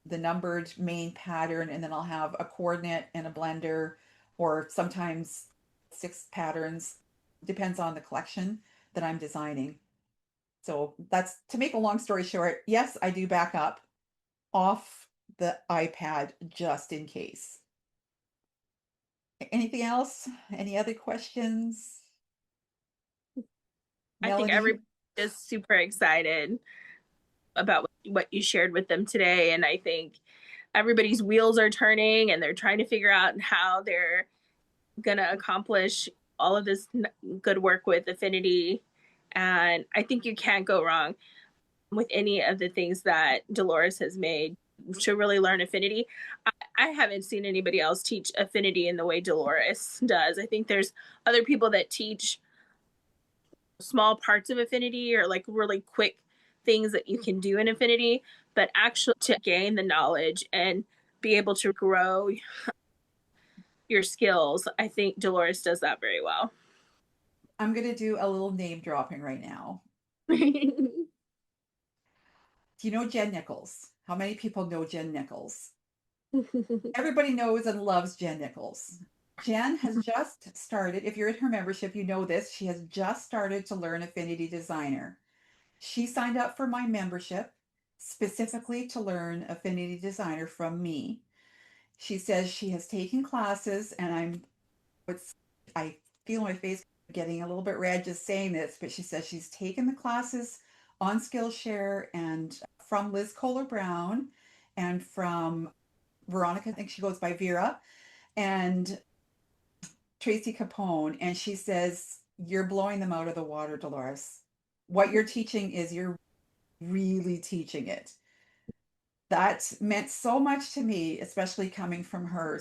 the numbered main pattern, and then I'll have a coordinate and a blender, or sometimes 6 patterns. Depends on the collection that I'm designing. So that's, to make a long story short, yes, I do back up off the iPad just in case. Anything else? Any other questions? I think Melanie? everybody is super excited about what you shared with them today. And I think everybody's wheels are turning and they're trying to figure out how they're going to accomplish all of this good work with Affinity. And I think you can't go wrong with any of the things that Delores has made to really learn Affinity. I haven't seen anybody else teach Affinity in the way Delores does. I think there's other people that teach small parts of Affinity or like really quick things that you can do in Affinity, but actually to gain the knowledge and be able to grow your skills, I think Delores does that very well. I'm going to do a little name dropping right now. Do you know Jen Nichols? How many people know Jen Nichols? Everybody knows and loves Jen Nichols. Jen has just started, if you're in her membership, you know this, she has just started to learn Affinity Designer. She signed up for my membership specifically to learn Affinity Designer from me. She says she has taken classes, and I feel my face getting a little bit red just saying this, but she says she's taken the classes on Skillshare and from Liz Kohler Brown and from Veronica, I think she goes by Vera, and Tracy Capone. And she says, you're blowing them out of the water, Delores. What you're teaching is you're really teaching it. That meant so much to me, especially coming from her.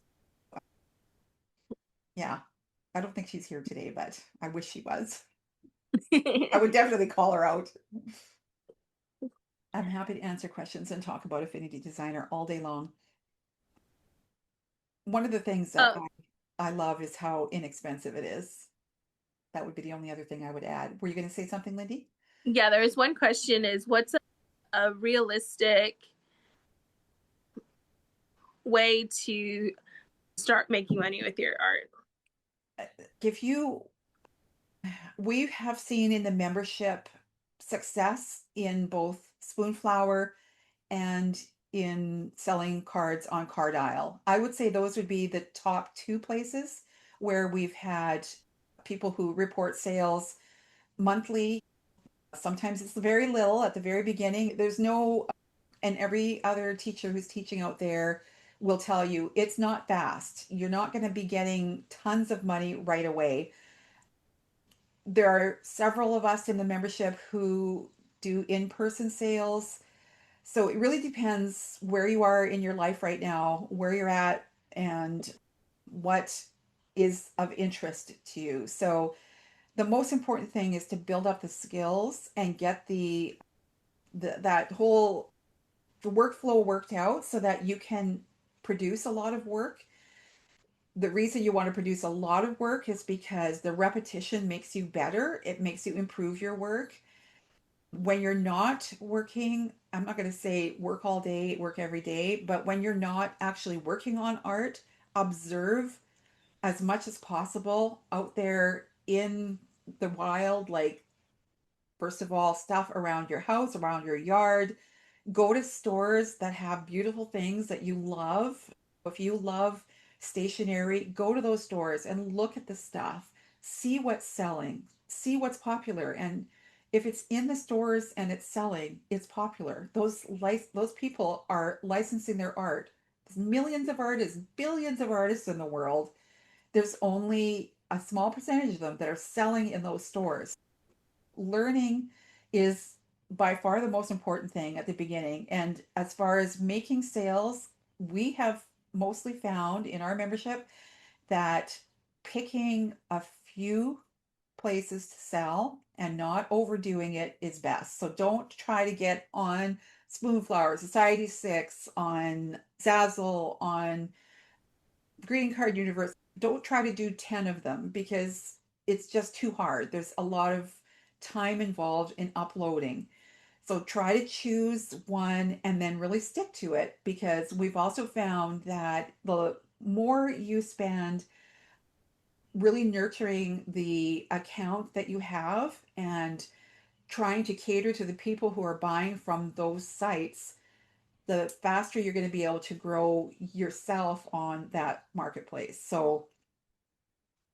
Yeah, I don't think she's here today, but I wish she was. I would definitely call her out. I'm happy to answer questions and talk about Affinity Designer all day long. One of the things that I love is how inexpensive it is. That would be the only other thing I would add. Were you going to say something, Lindy? Yeah, there is one question is what's a realistic way to start making money with your art? If you, we have seen in the membership success in both Spoonflower and in selling cards on Card Isle. I would say those would be the top 2 places where we've had people who report sales monthly. Sometimes it's very little at the very beginning. There's no and every other teacher who's teaching out there will tell you it's not fast. You're not going to be getting tons of money right away. There are several of us in the membership who do in-person sales. So it really depends where you are in your life right now, where you're at, and what is of interest to you. So the most important thing is to build up the skills and get that whole the workflow worked out so that you can produce a lot of work. The reason you want to produce a lot of work is because the repetition makes you better. It makes you improve your work. When you're not working, I'm not going to say work all day, work every day, but when you're not actually working on art, observe as much as possible out there in the wild, like first of all, stuff around your house, around your yard. Go to stores that have beautiful things that you love. If you love stationery, go to those stores and look at the stuff. See what's selling, see what's popular. And if it's in the stores and it's selling, it's popular. Those people are licensing their art. There's millions of artists, billions of artists in the world. There's only a small percentage of them that are selling in those stores. Learning is by far the most important thing at the beginning. And as far as making sales, we have mostly found in our membership that picking a few places to sell and not overdoing it is best. So don't try to get on Spoonflower, Society 6, on Zazzle, on Greeting Card Universe. Don't try to do 10 of them because it's just too hard. There's a lot of time involved in uploading. So try to choose one and then really stick to it, because we've also found that the more you spend really nurturing the account that you have and trying to cater to the people who are buying from those sites, the faster you're going to be able to grow yourself on that marketplace. So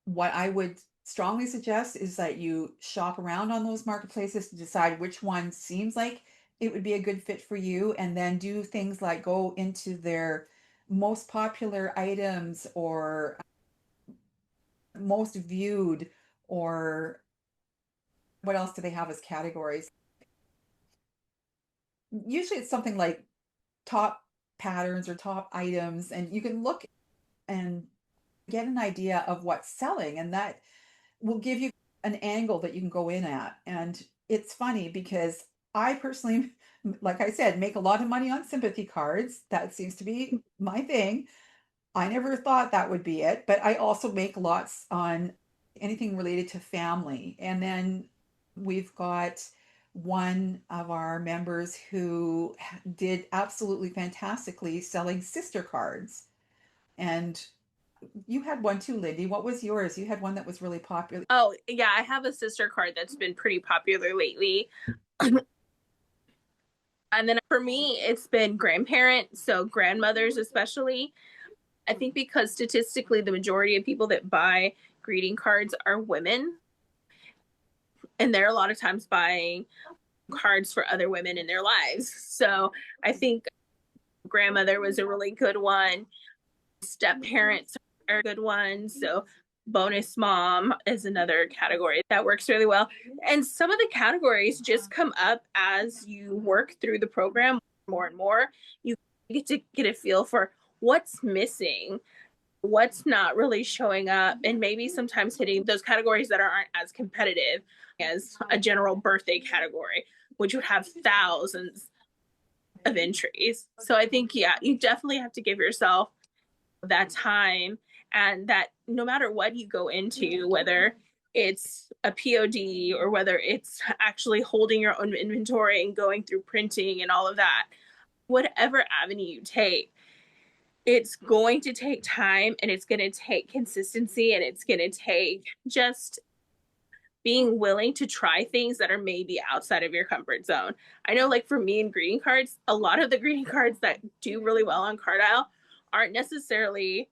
what I would strongly suggest is that you shop around on those marketplaces to decide which one seems like it would be a good fit for you, and then do things like go into their most popular items or most viewed, or what else do they have as categories? Usually it's something like top patterns or top items, and you can look and get an idea of what's selling, and that will give you an angle that you can go in at. And it's funny because I personally, like I said, make a lot of money on sympathy cards. That seems to be my thing. I never thought that would be it, but I also make lots on anything related to family. And then we've got one of our members who did absolutely fantastically selling sister cards. And you had one too, Lindy. What was yours? You had one that was really popular. Oh, yeah, I have a sister card that's been pretty popular lately. And then for me, it's been grandparents, so grandmothers especially. I think because statistically, the majority of people that buy greeting cards are women. And they're a lot of times buying cards for other women in their lives. So I think grandmother was a really good one. Step parents are a good one. So bonus mom is another category that works really well. And some of the categories just come up as you work through the program more and more. You get to get a feel for what's missing, what's not really showing up, and maybe sometimes hitting those categories that aren't as competitive as a general birthday category, which would have thousands of entries. So I think, yeah, you definitely have to give yourself that time, and that no matter what you go into, whether it's a POD or whether it's actually holding your own inventory and going through printing and all of that, whatever avenue you take, it's going to take time, and it's going to take consistency, and it's going to take just being willing to try things that are maybe outside of your comfort zone. I know, like for me in greeting cards, a lot of the greeting cards that do really well on Cardile aren't necessarily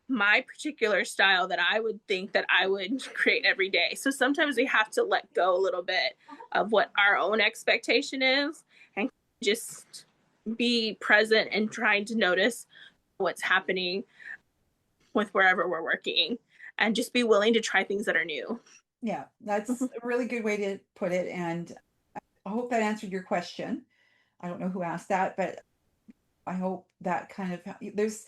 my particular style that I would think that I would create every day. So sometimes we have to let go a little bit of what our own expectation is and just be present and trying to notice what's happening with wherever we're working and just be willing to try things that are new. Yeah, that's a really good way to put it. And I hope that answered your question. I don't know who asked that, but I hope that kind of there's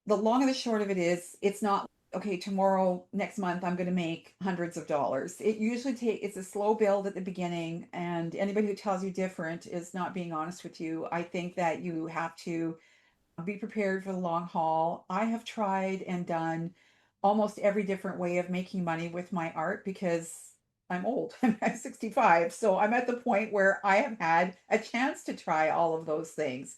the long and the short of it is it's not okay, tomorrow, next month, I'm going to make hundreds of dollars. It usually it's a slow build at the beginning, and anybody who tells you different is not being honest with you. I think that you have to be prepared for the long haul. I have tried and done almost every different way of making money with my art because I'm old. I'm 65. So I'm at the point where I have had a chance to try all of those things.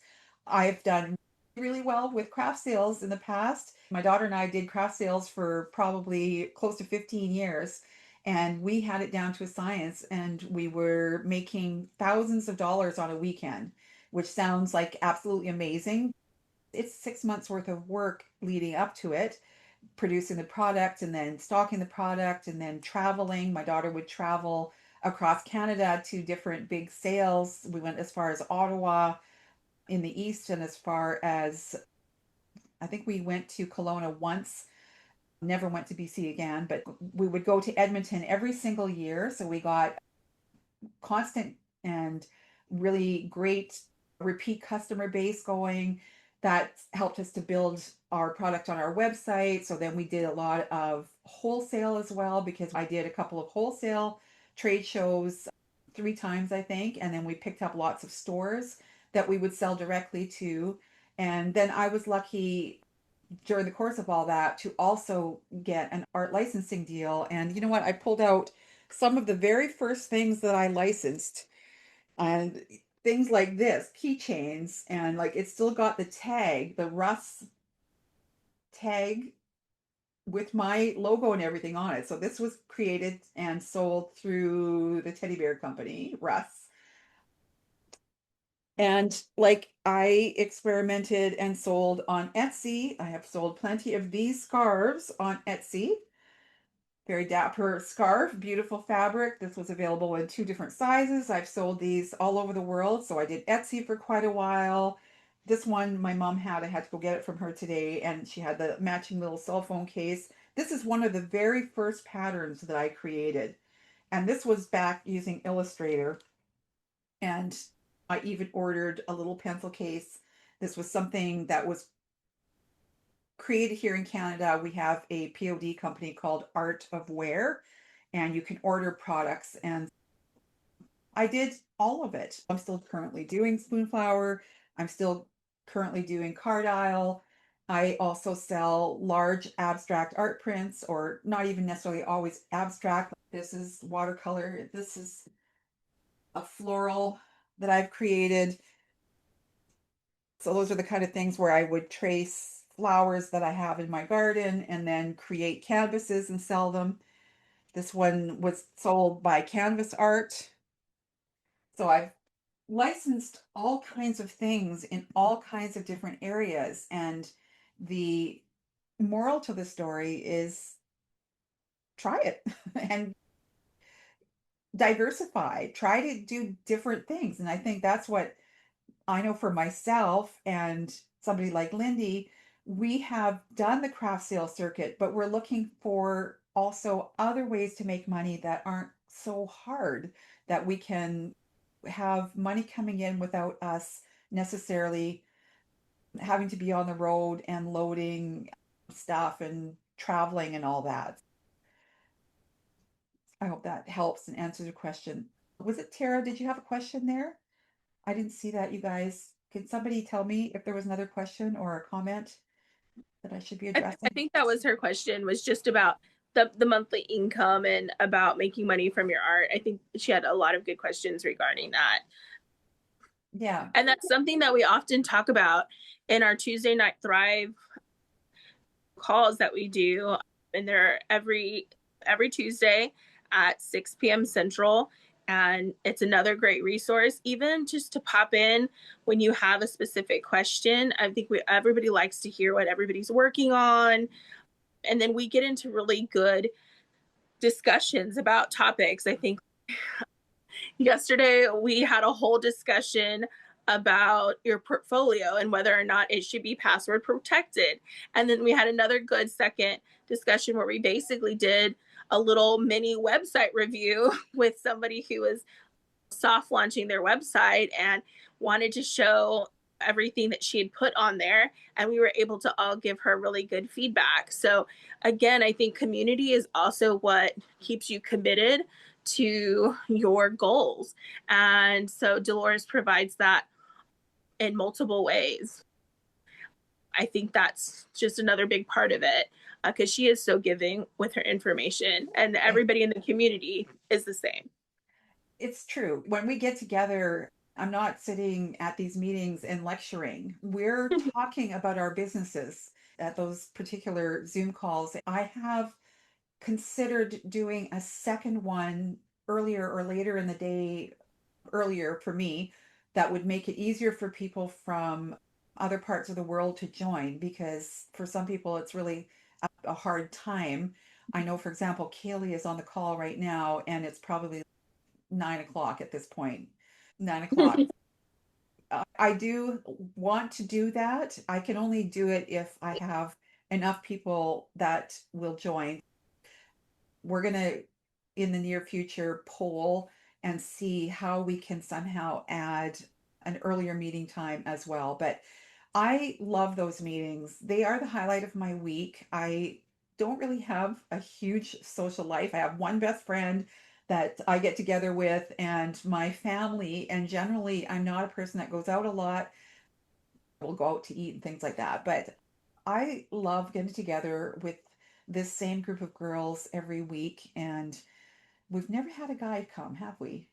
I've done really well with craft sales in the past. My daughter and I did craft sales for probably close to 15 years. And we had it down to a science, and we were making thousands of dollars on a weekend, which sounds like absolutely amazing. It's 6 months worth of work leading up to it, producing the product and then stocking the product and then traveling. My daughter would travel across Canada to different big sales. We went as far as Ottawa in the east and as far as I think we went to Kelowna once. Never went to BC again, but we would go to Edmonton every single year. So we got constant and really great repeat customer base going. That helped us to build our product on our website. So then we did a lot of wholesale as well, because I did a couple of wholesale trade shows 3 times, I think. And then we picked up lots of stores that we would sell directly to. And then I was lucky during the course of all that to also get an art licensing deal. And you know what? I pulled out some of the very first things that I licensed, and things like this, keychains, and like it's still got the tag, the Russ tag with my logo and everything on it. So this was created and sold through the teddy bear company, Russ. And like I experimented and sold on Etsy. I have sold plenty of these scarves on Etsy. Very dapper scarf, beautiful fabric. This was available in 2 different sizes. I've sold these all over the world. So I did Etsy for quite a while. This one my mom had, I had to go get it from her today, and she had the matching little cell phone case. This is one of the very first patterns that I created. And this was back using Illustrator. And I even ordered a little pencil case. This was something that was created here in Canada. We have a POD company called Art of Wear, and you can order products. And I did all of it. I'm still currently doing Spoonflower. I'm still currently doing Cardile. I also sell large abstract art prints, or not even necessarily always abstract. This is watercolor. This is a floral that I've created. So those are the kind of things where I would trace flowers that I have in my garden and then create canvases and sell them. This one was sold by Canvas Art. So I've licensed all kinds of things in all kinds of different areas. And the moral to the story is try it and diversify, try to do different things. And I think that's what I know for myself and somebody like Lindy. We have done the craft sale circuit, but we're looking for also other ways to make money that aren't so hard, that we can have money coming in without us necessarily having to be on the road and loading stuff and traveling and all that. I hope that helps and answers your question. Was it Tara? Did you have a question there? I didn't see that, you guys. Can somebody tell me if there was another question or a comment that I should be I addressing? think that was her question, was just about the monthly income and about making money from your art. I think she had a lot of good questions regarding that. Yeah. And that's something that we often talk about in our Tuesday Night Thrive calls that we do. And they're every Tuesday at 6 p.m. Central. And it's another great resource, even just to pop in when you have a specific question. I think everybody likes to hear what everybody's working on. And then we get into really good discussions about topics. I think yesterday we had a whole discussion about your portfolio and whether or not it should be password protected. And then we had another good second discussion where we basically did a little mini website review with somebody who was soft launching their website and wanted to show everything that she had put on there, and we were able to all give her really good feedback. So again, I think community is also what keeps you committed to your goals, and so Delores provides that in multiple ways. I think that's just another big part of it, because she is so giving with her information, and everybody in the community is the same. It's true. When we get together, I'm not sitting at these meetings and lecturing. We're talking about our businesses at those particular Zoom calls. I have considered doing a second one earlier or later in the day, earlier for me, that would make it easier for people from other parts of the world to join, because for some people it's really a hard time. I know, for example, Kaylee is on the call right now, and it's probably 9 o'clock at this point. 9 o'clock. I do want to do that. I can only do it if I have enough people that will join. We're going to, in the near future, poll and see how we can somehow add an earlier meeting time as well. But I love those meetings. They are the highlight of my week. I don't really have a huge social life. I have one best friend that I get together with, and my family. And generally, I'm not a person that goes out a lot. We'll go out to eat and things like that. But I love getting together with this same group of girls every week. And we've never had a guy come, have we?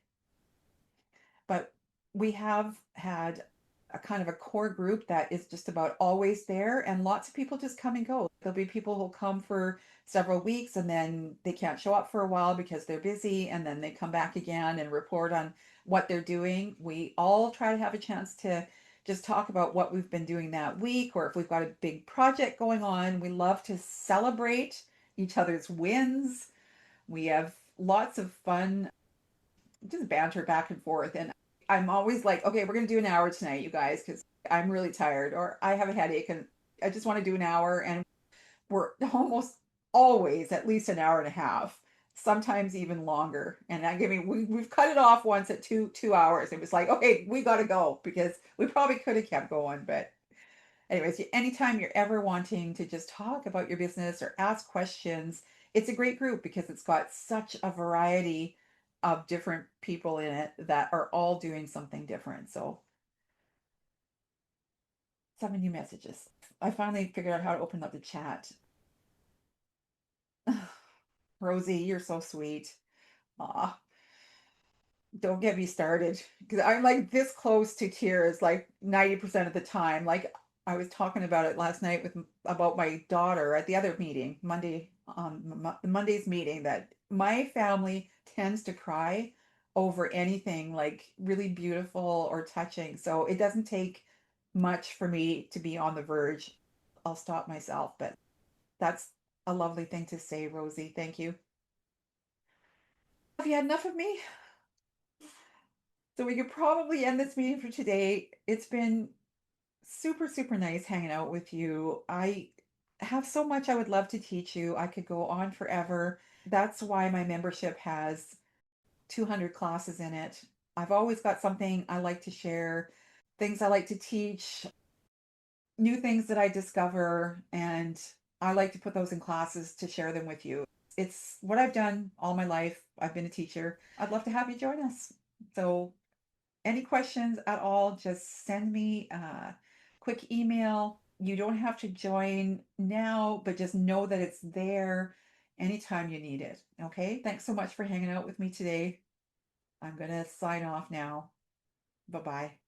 But we have had a kind of a core group that is just about always there, and lots of people just come and go. There'll be people who'll come for several weeks and then they can't show up for a while because they're busy, and then they come back again and report on what they're doing. We all try to have a chance to just talk about what we've been doing that week, or if we've got a big project going on. We love to celebrate each other's wins. We have lots of fun, just banter back and forth. And I'm always like, okay, we're going to do an hour tonight, you guys, because I'm really tired, or I have a headache and I just want to do an hour. And we're almost always at least an hour and a half, sometimes even longer. And I mean, we've cut it off once at 2 hours. It was like, okay, we got to go, because we probably could have kept going. But anyways, anytime you're ever wanting to just talk about your business or ask questions, it's a great group because it's got such a variety of different people in it that are all doing something different. So, some new messages. I finally figured out how to open up the chat. Rosie, you're so sweet. Aw, don't get me started, because I'm like this close to tears like 90% of the time. Like, I was talking about it last night with about my daughter at the other meeting, Monday's meeting, that my family tends to cry over anything like really beautiful or touching. So it doesn't take much for me to be on the verge. I'll stop myself, but that's a lovely thing to say, Rosie. Thank you. Have you had enough of me? So we could probably end this meeting for today. It's been super, super nice hanging out with you. I have so much I would love to teach you. I could go on forever. That's why my membership has 200 classes in it. I've always got something I like to share, things I like to teach, new things that I discover, and I like to put those in classes to share them with you. It's what I've done all my life. I've been a teacher. I'd love to have you join us. So any questions at all, just send me a quick email. You don't have to join now, but just know that it's there anytime you need it. Okay. Thanks so much for hanging out with me today. I'm going to sign off now. Bye bye.